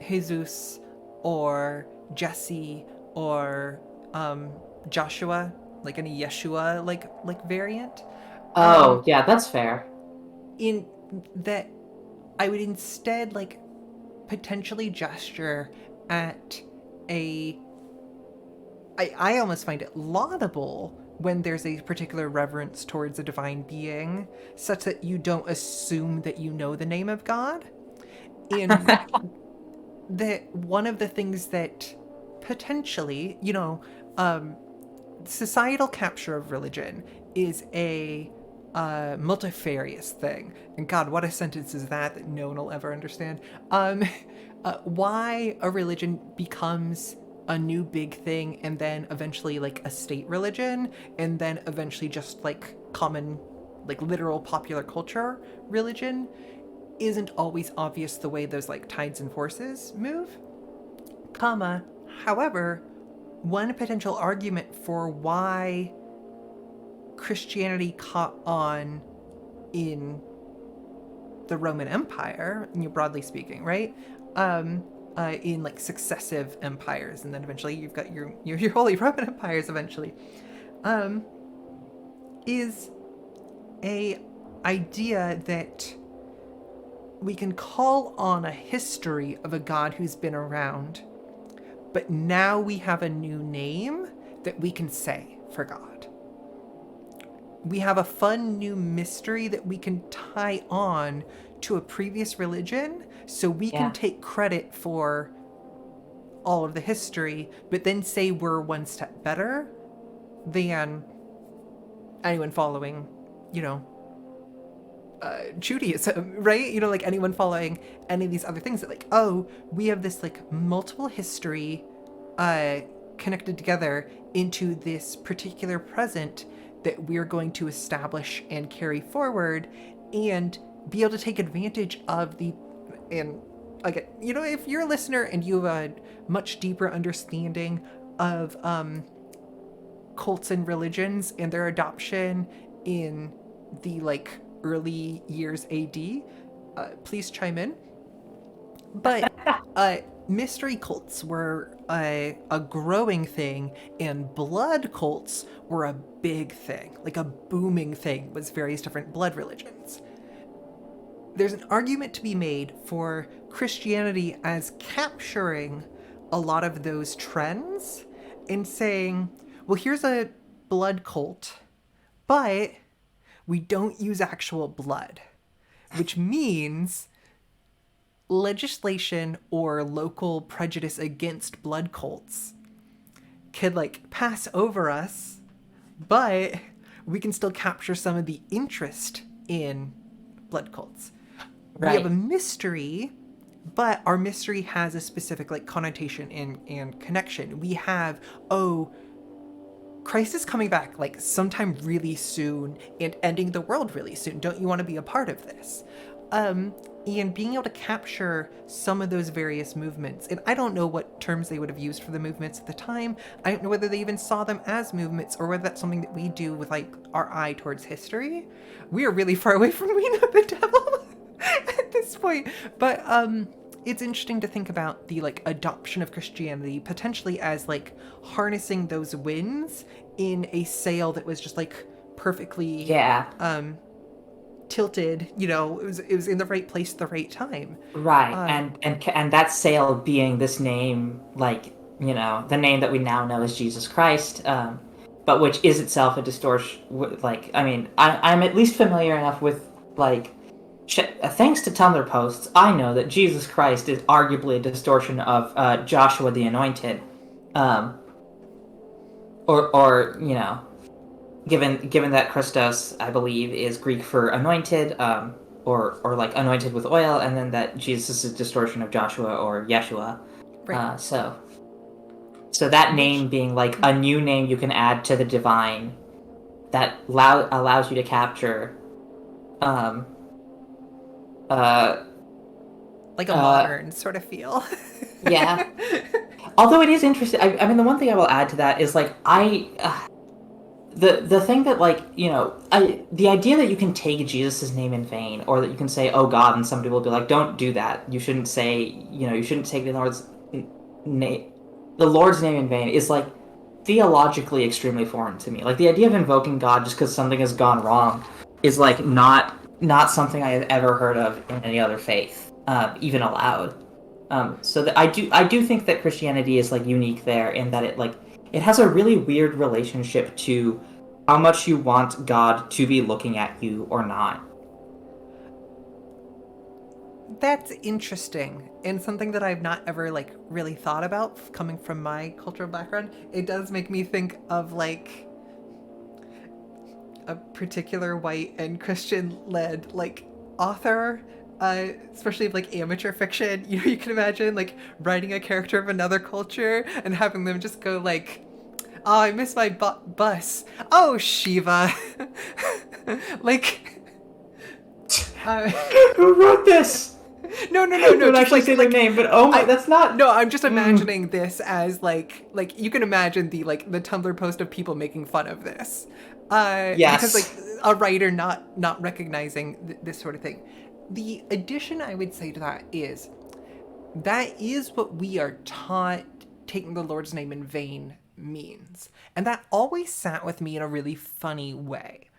Jesus or Jesse or Joshua, like any Yeshua like variant. Um, Oh, yeah, that's fair. in that I would instead like potentially gesture at a I almost find it laudable when there's a particular reverence towards a divine being, such that you don't assume that you know the name of God. And that one of the things that potentially, um, societal capture of religion is a multifarious thing. And God, what a sentence is that no one will ever understand. Um, why a religion becomes a new big thing and then eventually like a state religion and then eventually just like common, like literal popular culture religion isn't always obvious the way those like tides and forces move. Comma, however, one potential argument for why Christianity caught on in the Roman Empire, broadly speaking, right? In like successive empires, and then eventually you've got your Holy Roman empires. Eventually, um, is a idea that we can call on a history of a god who's been around, but now we have a new name that we can say for God. We have a fun new mystery that we can tie on to a previous religion, so we can Yeah. take credit for all of the history, but then say we're one step better than anyone following, you know, Judaism, right? Like anyone following any of these other things that, like, oh, we have this like multiple history connected together into this particular present that we're going to establish and carry forward and be able to take advantage of the. And again, if you're a listener and you have a much deeper understanding of cults and religions and their adoption in the like early years AD, please chime in. But mystery cults were a growing thing, and blood cults were a big thing, like a booming thing, with various different blood religions. There's an argument to be made for Christianity as capturing a lot of those trends and saying, well, here's a blood cult, but we don't use actual blood, which means legislation or local prejudice against blood cults could like pass over us, but we can still capture some of the interest in blood cults. We have a Right. mystery, but our mystery has a specific like connotation and connection. We have, oh, Christ is coming back like sometime really soon and ending the world really soon. Don't you want to be a part of this? And being able to capture some of those various movements. And I don't know what terms they would have used for the movements at the time. I don't know whether they even saw them as movements or whether that's something that we do with like our eye towards history. We are really far away from We Know the Devil at this point. But it's interesting to think about the like adoption of Christianity potentially as like harnessing those winds in a sail that was just like perfectly Yeah. tilted. You know, it was in the right place at the right time. Right, Um, and that sail being this name, like, you know, the name that we now know as Jesus Christ, but which is itself a distortion. Like, I mean, I'm at least familiar enough with, like, thanks to Tumblr posts, I know that Jesus Christ is arguably a distortion of Joshua the Anointed, um, or you know, given that Christos, I believe, is Greek for anointed, or like anointed with oil, and then that Jesus is a distortion of Joshua or Yeshua. right. So that Which name being like a new name you can add to the divine that allows you to capture, um, uh, like a uh, modern sort of feel. yeah. Although it is interesting, I mean, the one thing I will add to that is like the thing that, like, you know, the idea that you can take Jesus' name in vain, or that you can say, "Oh God," and somebody will be like, "Don't do that. You shouldn't say, you know, you shouldn't take name, the Lord's name in vain," is like theologically extremely foreign to me. Like the idea of invoking God just because something has gone wrong is like not something I have ever heard of in any other faith, even aloud. So that I do think that Christianity is like unique there in that it has a really weird relationship to how much you want God to be looking at you or not. That's interesting and something that I've not ever like really thought about coming from my cultural background. It does make me think of like a particular white and Christian led like author, especially of like amateur fiction. You know, you can imagine like writing a character of another culture and having them just go like, "Oh, I miss my bus. Oh, Shiva." Like, uh, Who wrote this? no. Don't Just actually say their like name, but oh my, I that's not. no, I'm just imagining this as like you can imagine the like the Tumblr post of people making fun of this, because like Yes. a writer not recognizing this sort of thing. The addition I would say to that is what we are taught taking the Lord's name in vain means, and that always sat with me in a really funny way,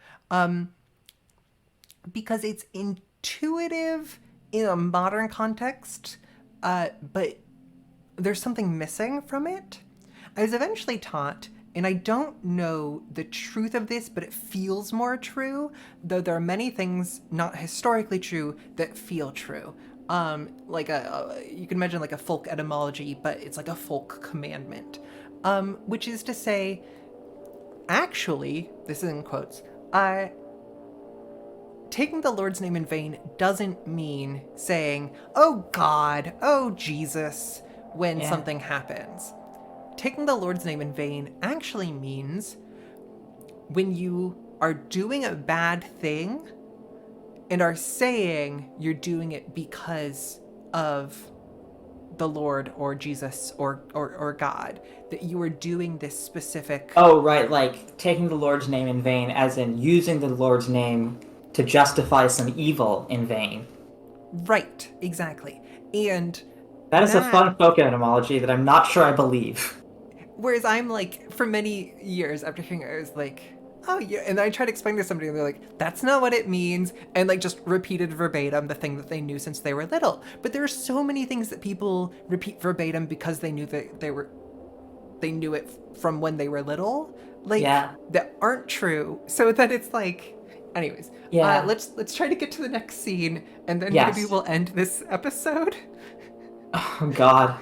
because it's intuitive in a modern context, but there's something missing from it. I was eventually taught, and I don't know the truth of this, but it feels more true, though there are many things not historically true that feel true. Like you can imagine like a folk etymology, but it's like a folk commandment, which is to say, actually, this is in quotes, taking the Lord's name in vain doesn't mean saying, "Oh God, oh Jesus," when Yeah. something happens. Taking the Lord's name in vain actually means when you are doing a bad thing and are saying you're doing it because of the Lord or Jesus or God, that you are doing this specific. Oh, right, like taking the Lord's name in vain, as in using the Lord's name to justify some evil in vain. Right, exactly. And That is a that fun folk etymology that I'm not sure I believe. whereas I'm like, for many years after hearing it, I was like, "Oh yeah," and I tried to explain to somebody, and they're like, "That's not what it means," and like just repeated verbatim the thing that they knew since they were little. But there are so many things that people repeat verbatim because they knew that they knew it from when they were little, like Yeah. that aren't true. So that it's like, anyways, Yeah. let's try to get to the next scene, and then maybe Yes. we'll end this episode. Oh God.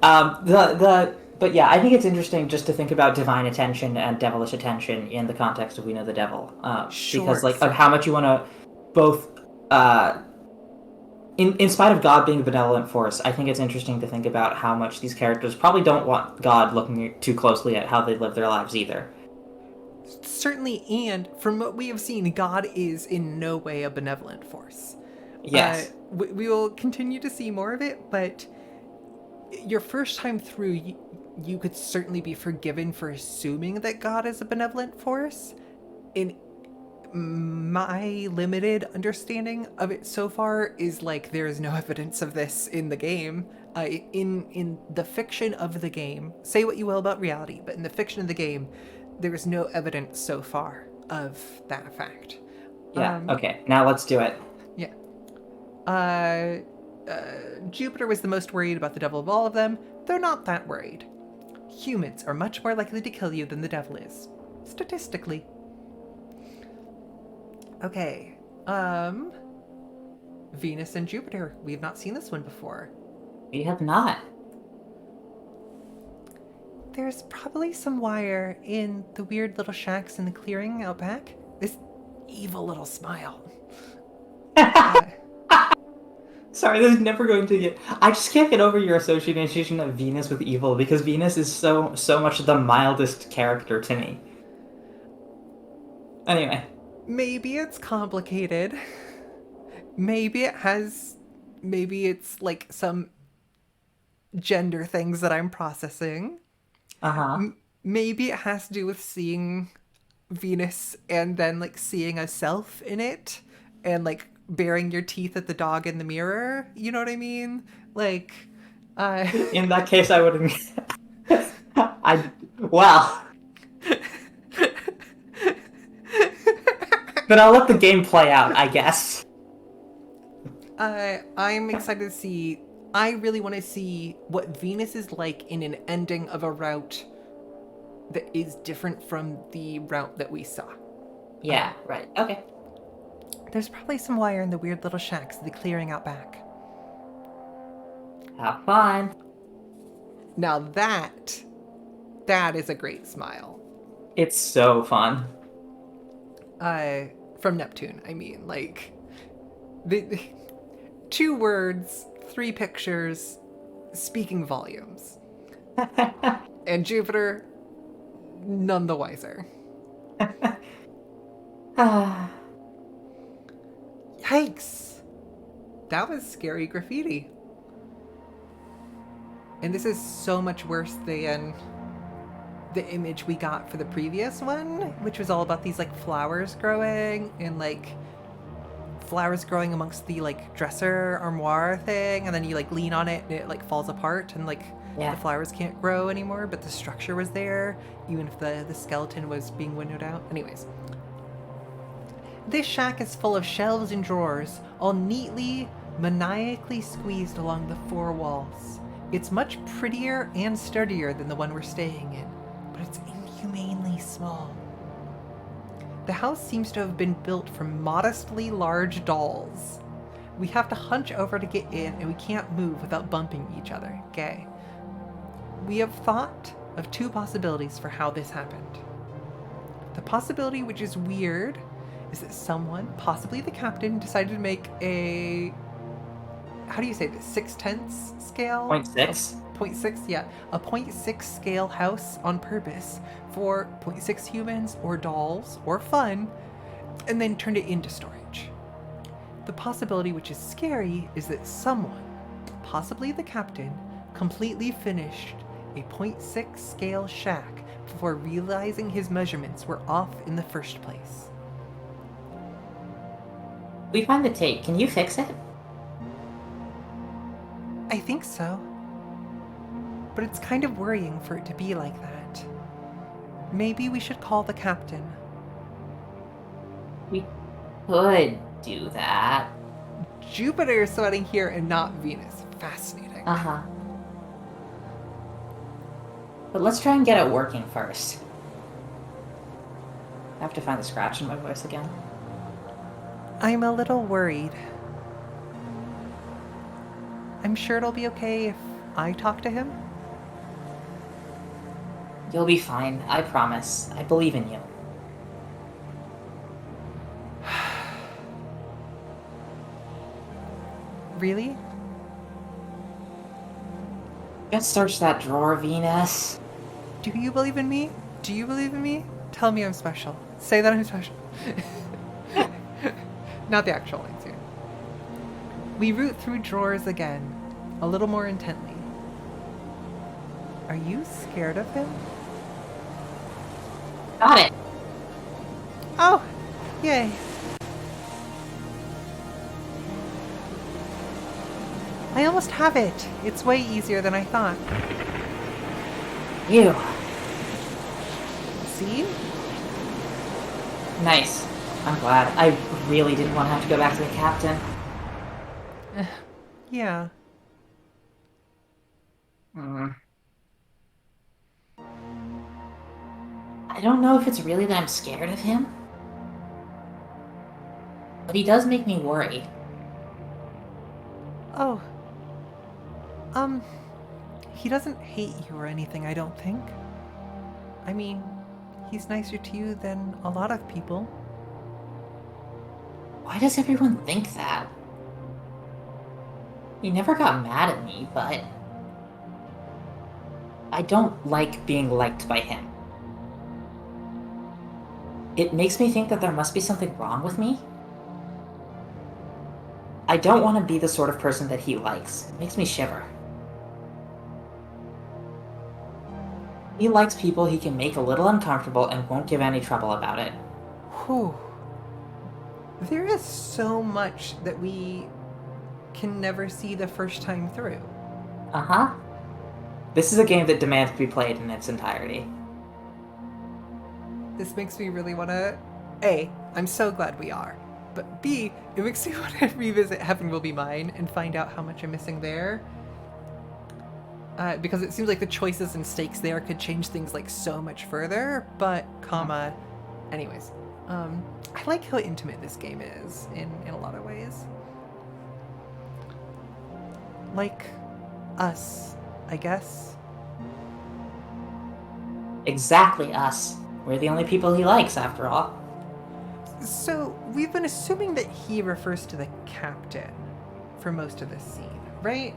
But yeah, I think it's interesting just to think about divine attention and devilish attention in the context of We Know the Devil, because Sure, like of how much you want to both, uh, in spite of God being a benevolent force, I think it's interesting to think about how much these characters probably don't want God looking too closely at how they live their lives either. certainly, and from what we have seen, God is in no way a benevolent force. Yes. We will continue to see more of it, but your first time through, you could certainly be forgiven for assuming that God is a benevolent force. And My limited understanding of it so far is like there is no evidence of this in the game. In the fiction of the game, say what you will about reality, but in the fiction of the game, there is no evidence so far of that fact. Yeah, okay, now let's do it. Yeah. Jupiter was the most worried about the devil of all of them. They're not that worried. Humans are much more likely to kill you than the devil is, statistically. Okay. Venus and Jupiter. We've not seen this one before. We have not. There's probably some wire in the weird little shacks in the clearing out back. This evil little smile. Sorry, this is never going to get... I just can't get over your association of Venus with evil, because Venus is so much the mildest character to me. Anyway. Maybe it's complicated. Maybe it's like some gender things that I'm processing. Maybe it has to do with seeing Venus and then like seeing a self in it and like baring your teeth at the dog in the mirror. You know what I mean? Like, in that case, I wouldn't. Well. But I'll let the game play out, I guess. I'm excited to see. I really want to see what Venus is like in an ending of a route that is different from the route that we saw. Yeah, right. Okay. There's probably some wire in the weird little shacks of the clearing out back. Have fun. Now that is a great smile. It's so fun. From Neptune, I mean, like, the 2 words, 3 pictures, speaking volumes. And Jupiter, none the wiser. Yikes! That was scary graffiti. And this is so much worse than the image we got for the previous one, which was all about these like flowers growing and like flowers growing amongst the like dresser armoire thing, and then you like lean on it and it like falls apart and like the flowers can't grow anymore, but the structure was there even if the skeleton was being winnowed out. Anyways, this shack is full of shelves and drawers, all neatly, maniacally squeezed along the 4 walls. It's much prettier and sturdier than the one we're staying in, but it's inhumanely small. The house seems to have been built from modestly large dolls. We have to hunch over to get in, and we can't move without bumping each other. Okay. We have thought of 2 possibilities for how this happened. The possibility, which is weird, is that someone, possibly the captain, decided to make a... How do you say this? 6/10 scale? 0.6? 0.6, yeah. A 0.6 scale house on purpose for 0.6 humans or dolls or fun, and then turned it into storage. The possibility, which is scary, is that someone, possibly the captain, completely finished a 0.6 scale shack before realizing his measurements were off in the first place. We find the tape. Can you fix it? I think so. But it's kind of worrying for it to be like that. Maybe we should call the captain. We could do that. Jupiter is sweating here and not Venus. Fascinating. But let's try and get it working first. I have to find the scratch in my voice again. I'm a little worried. I'm sure it'll be okay if I talk to him. You'll be fine, I promise. I believe in you. Really? Let's search that drawer, Venus. Do you believe in me? Do you believe in me? Tell me I'm special. Say that I'm special. Not the actual lines here. We root through drawers again, a little more intently. Are you scared of him? Got it. Oh, Yay. I almost have it. It's way easier than I thought. Ew. See? Nice. I'm glad. I really didn't want to have to go back to the captain. Yeah. I don't know if it's really that I'm scared of him. But he does make me worry. Oh. He doesn't hate you or anything, I don't think. I mean, he's nicer to you than a lot of people. Why does everyone think that? He never got mad at me, but I don't like being liked by him. It makes me think that there must be something wrong with me. I don't want to be the sort of person that he likes. It makes me shiver. He likes people he can make a little uncomfortable and won't give any trouble about it. Whew. There is so much that we can never see the first time through. Uh-huh. This is a game that demands to be played in its entirety. This makes me really want to... A, I'm so glad we are. But B, it makes me want to revisit Heaven Will Be Mine and find out how much I'm missing there. Because it seems like the choices and stakes there could change things like so much further, but, anyways. I like how intimate this game is in a lot of ways. Like us, I guess. Exactly us. We're the only people he likes, after all. So, we've been assuming that he refers to the captain for most of this scene, right?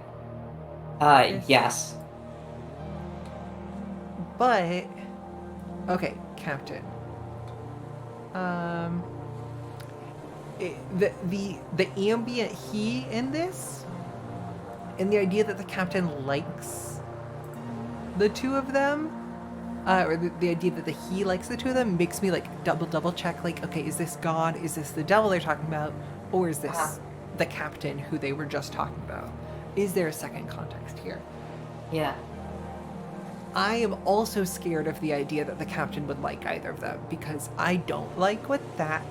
Yes. But, okay, captain. The ambient he in this, and the idea that the captain likes the two of them, or the idea that the he likes the two of them makes me like double check, like, okay, is this God? Is this the devil they're talking about? Or is this the captain who they were just talking about? Is there a second context here? Yeah. I am also scared of the idea that the captain would like either of them, because I don't like what that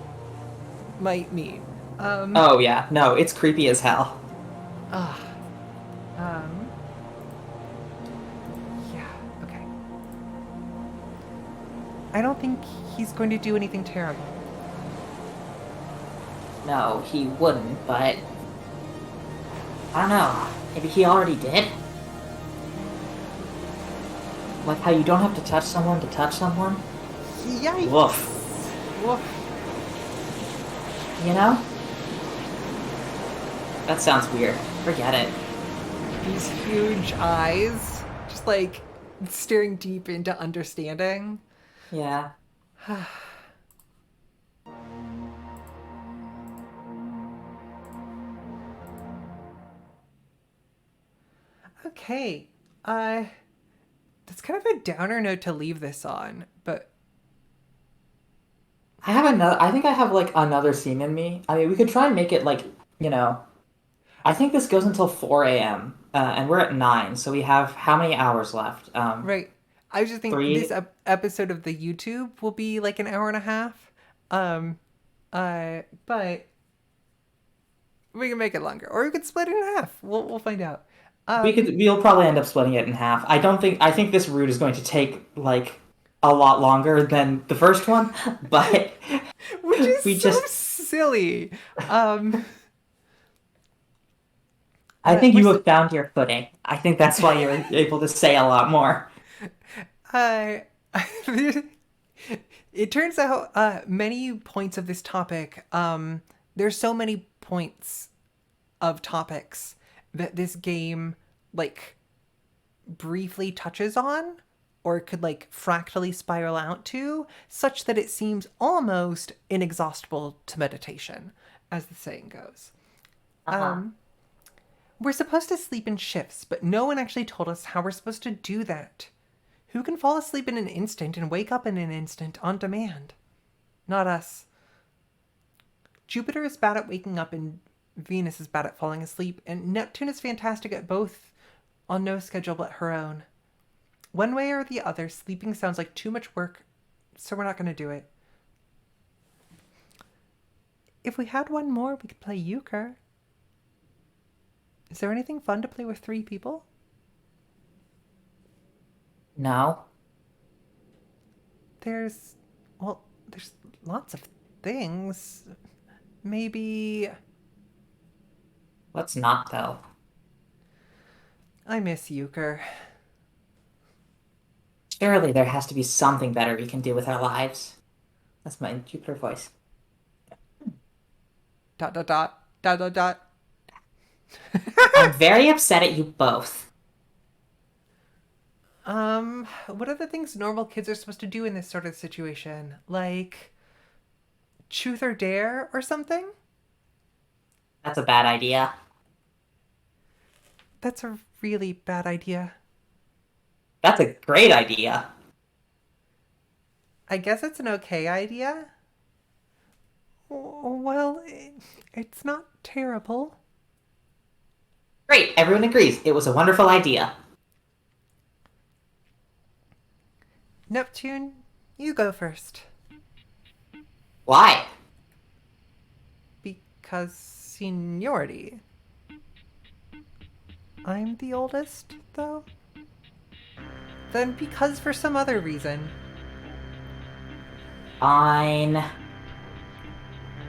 might mean. Oh, yeah. No, it's creepy as hell. Yeah, okay. I don't think he's going to do anything terrible. No, he wouldn't, but... I don't know. Maybe he already did? Like how you don't have to touch someone to touch someone? Yikes! Woof. Woof. You know? That sounds weird. Forget it. These huge eyes, just like staring deep into understanding. Yeah. Okay. That's kind of a downer note to leave this on, but I have another. I think I have like another scene in me. I mean, we could try and make it like, you know. I think this goes until 4 a.m. And we're at 9, so we have how many hours left? right. I just think 3? this episode of the YouTube will be like an hour and a half. But we can make it longer, or we could split it in half. We'll find out. We'll probably end up splitting it in half. I think this route is going to take like a lot longer than the first one, but which is we so just silly. I think you have found your footing. I think that's why you're able to say a lot more. It turns out many points of this topic, there's so many points of topics that this game like briefly touches on, or could like fractally spiral out to, such that it seems almost inexhaustible to meditation, as the saying goes. We're supposed to sleep in shifts, but no one actually told us how we're supposed to do that. Who can fall asleep in an instant and wake up in an instant on demand? Not us. Jupiter is bad at waking up and Venus is bad at falling asleep, and Neptune is fantastic at both on no schedule but her own. One way or the other, sleeping sounds like too much work, so we're not going to do it. If we had one more, we could play euchre. Is there anything fun to play with 3 people? No. There's lots of things. Maybe... Let's not, though. I miss euchre. Surely there has to be something better we can do with our lives. That's my Jupiter voice. ... I'm very upset at you both. What are the things normal kids are supposed to do in this sort of situation? Like, truth or dare or something? That's a bad idea. That's a really bad idea. That's a great idea. I guess it's an okay idea. Well, it's not terrible. Great, everyone agrees. It was a wonderful idea. Neptune, you go first. Why? Because seniority. I'm the oldest, though? Then because for some other reason. Fine.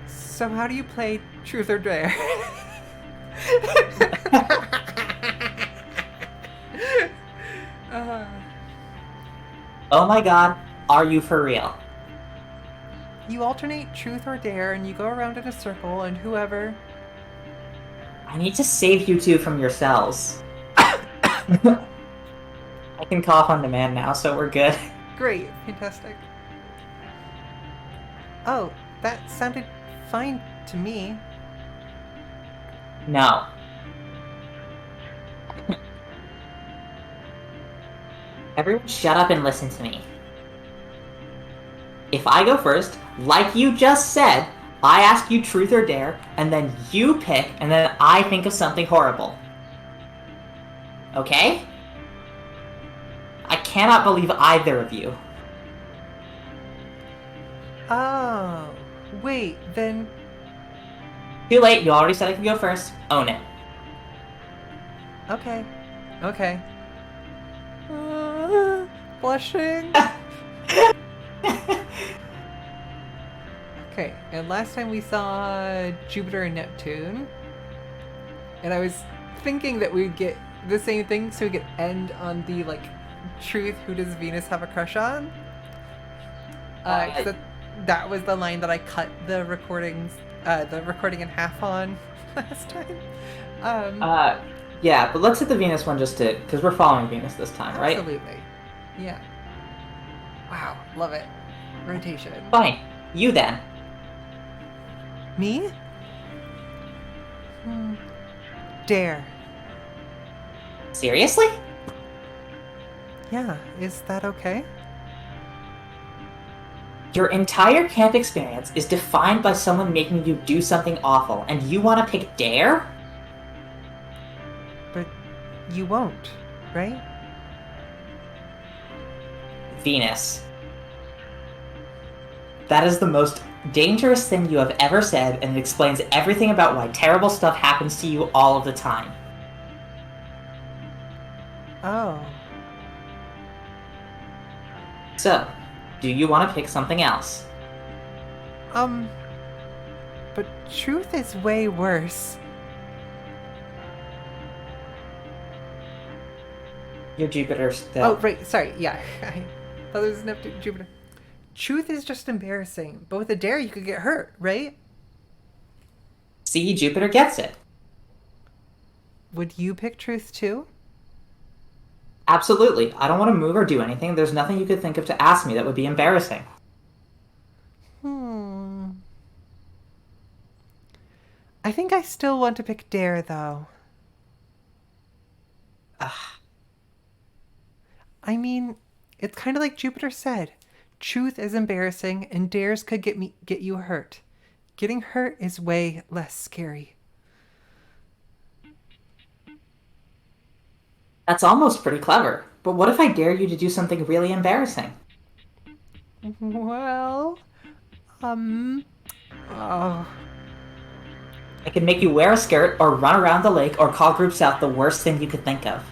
So how do you play truth or dare? Oh my god, are you for real? You alternate truth or dare and you go around in a circle and whoever... I need to save you two from yourselves. I can cough on demand now, so we're good. Great, fantastic. Oh, that sounded fine to me. No. Everyone shut up and listen to me. If I go first, like you just said, I ask you truth or dare, and then you pick, and then I think of something horrible. Okay? I cannot believe either of you. Oh, wait, then... Too late, you already said I can go first. Own it. Okay. Okay. Blushing. Okay, and last time we saw Jupiter and Neptune, and I was thinking that we'd get the same thing so we could end on the, like, truth, who does Venus have a crush on? 'Cause that was the line that I cut the recording in half on last time. Yeah, but let's hit the Venus one just to, because we're following Venus this time, right? Absolutely. Yeah. Wow, love it. Rotation. Fine. You then. Me? Dare. Seriously? Yeah, is that okay? Your entire camp experience is defined by someone making you do something awful, and you want to pick dare? But you won't, right? Venus. That is the most dangerous thing you have ever said, and it explains everything about why terrible stuff happens to you all of the time. Oh. So, do you want to pick something else? But truth is way worse. Your Jupiter still. Oh, right, sorry, yeah. I thought it was Neptune, Jupiter. Truth is just embarrassing, but with a dare you could get hurt, right? See, Jupiter gets it. Would you pick truth too? Absolutely. I don't want to move or do anything. There's nothing you could think of to ask me that would be embarrassing. I think I still want to pick dare, though. Ugh. I mean, it's kind of like Jupiter said. Truth is embarrassing, and dares could get you hurt. Getting hurt is way less scary. That's almost pretty clever. But what if I dare you to do something really embarrassing? Well, oh, I can make you wear a skirt, or run around the lake, or call groups out the worst thing you could think of.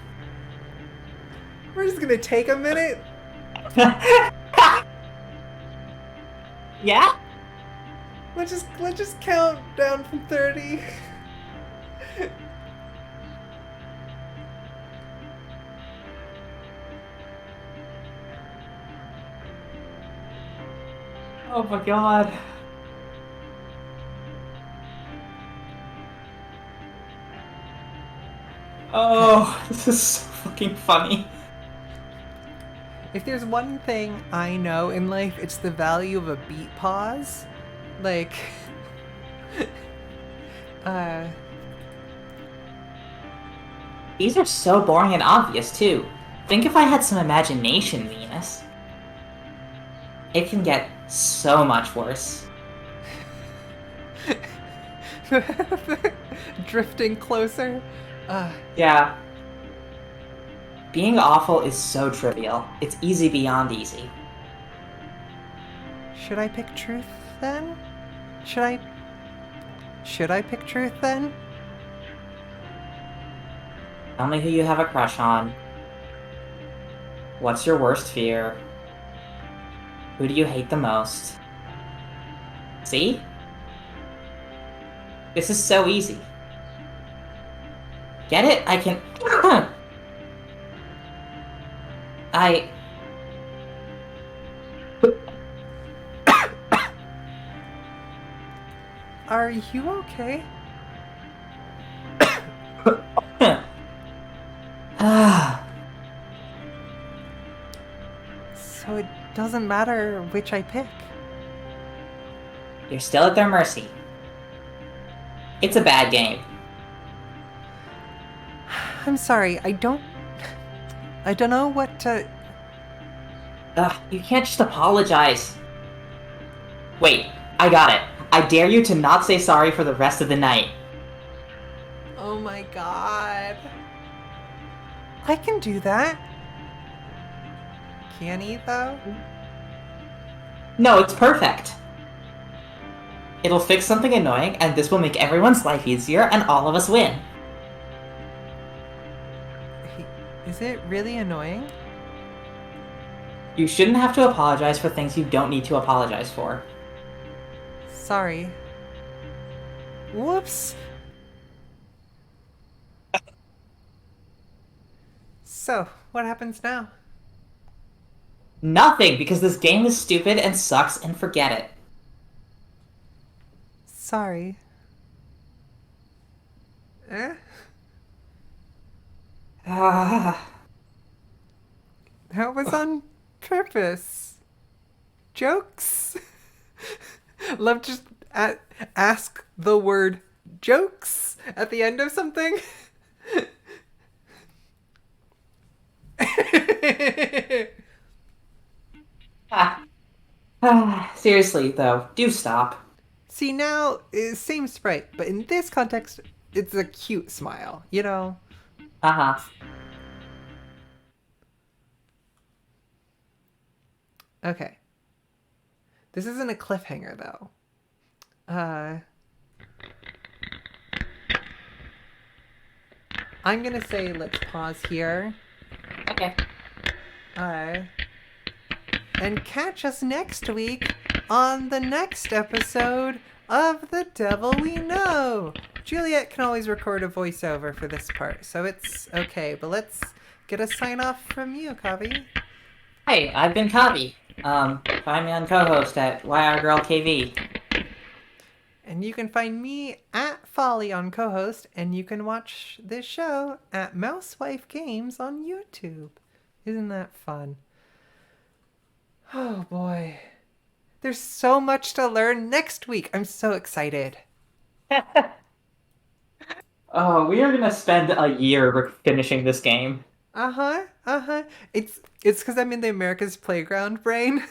we're just gonna take a minute. Yeah? Let's just count down from 30. Oh my god. Oh, this is so fucking funny. If there's one thing I know in life, it's the value of a beat pause. Like, uh, These are so boring and obvious, too. Think if I had some imagination, Venus. It can get so much worse. drifting closer. Yeah. Being awful is so trivial. It's easy beyond easy. Should I pick truth then? Should I pick truth then? Tell me who you have a crush on. What's your worst fear? Who do you hate the most? See? This is so easy. Get it? I can... I... Are you okay? Ah. So it doesn't matter which I pick. You're still at their mercy. It's a bad game. I'm sorry, I don't know what to... Ugh, you can't just apologize. Wait, I got it. I dare you to not say sorry for the rest of the night. Oh my god. I can do that. Can he, though? No, it's perfect. It'll fix something annoying, and this will make everyone's life easier, and all of us win. Is it really annoying? You shouldn't have to apologize for things you don't need to apologize for. Sorry. Whoops. So, what happens now? Nothing, because this game is stupid and sucks, and forget it. Sorry. Eh? Ah. That was on purpose. Jokes? Love just ask the word jokes at the end of something. Seriously, though, do stop. See, now, same sprite, but in this context, it's a cute smile, you know? Uh-huh. Okay. This isn't a cliffhanger, though. I'm gonna say let's pause here. Okay. And catch us next week on the next episode of The Devil We Know. Juliet can always record a voiceover for this part, so it's okay. But let's get a sign off from you, Kavi. Hey, I've been Kavi. Find me on co-host at YRGirlKV. And you can find me at Folly on co-host, and you can watch this show at Mousewife Games on YouTube. Isn't that fun? Oh boy. There's so much to learn next week. I'm so excited. Oh, we are gonna spend a year finishing this game. It's because I'm in the America's Playground brain.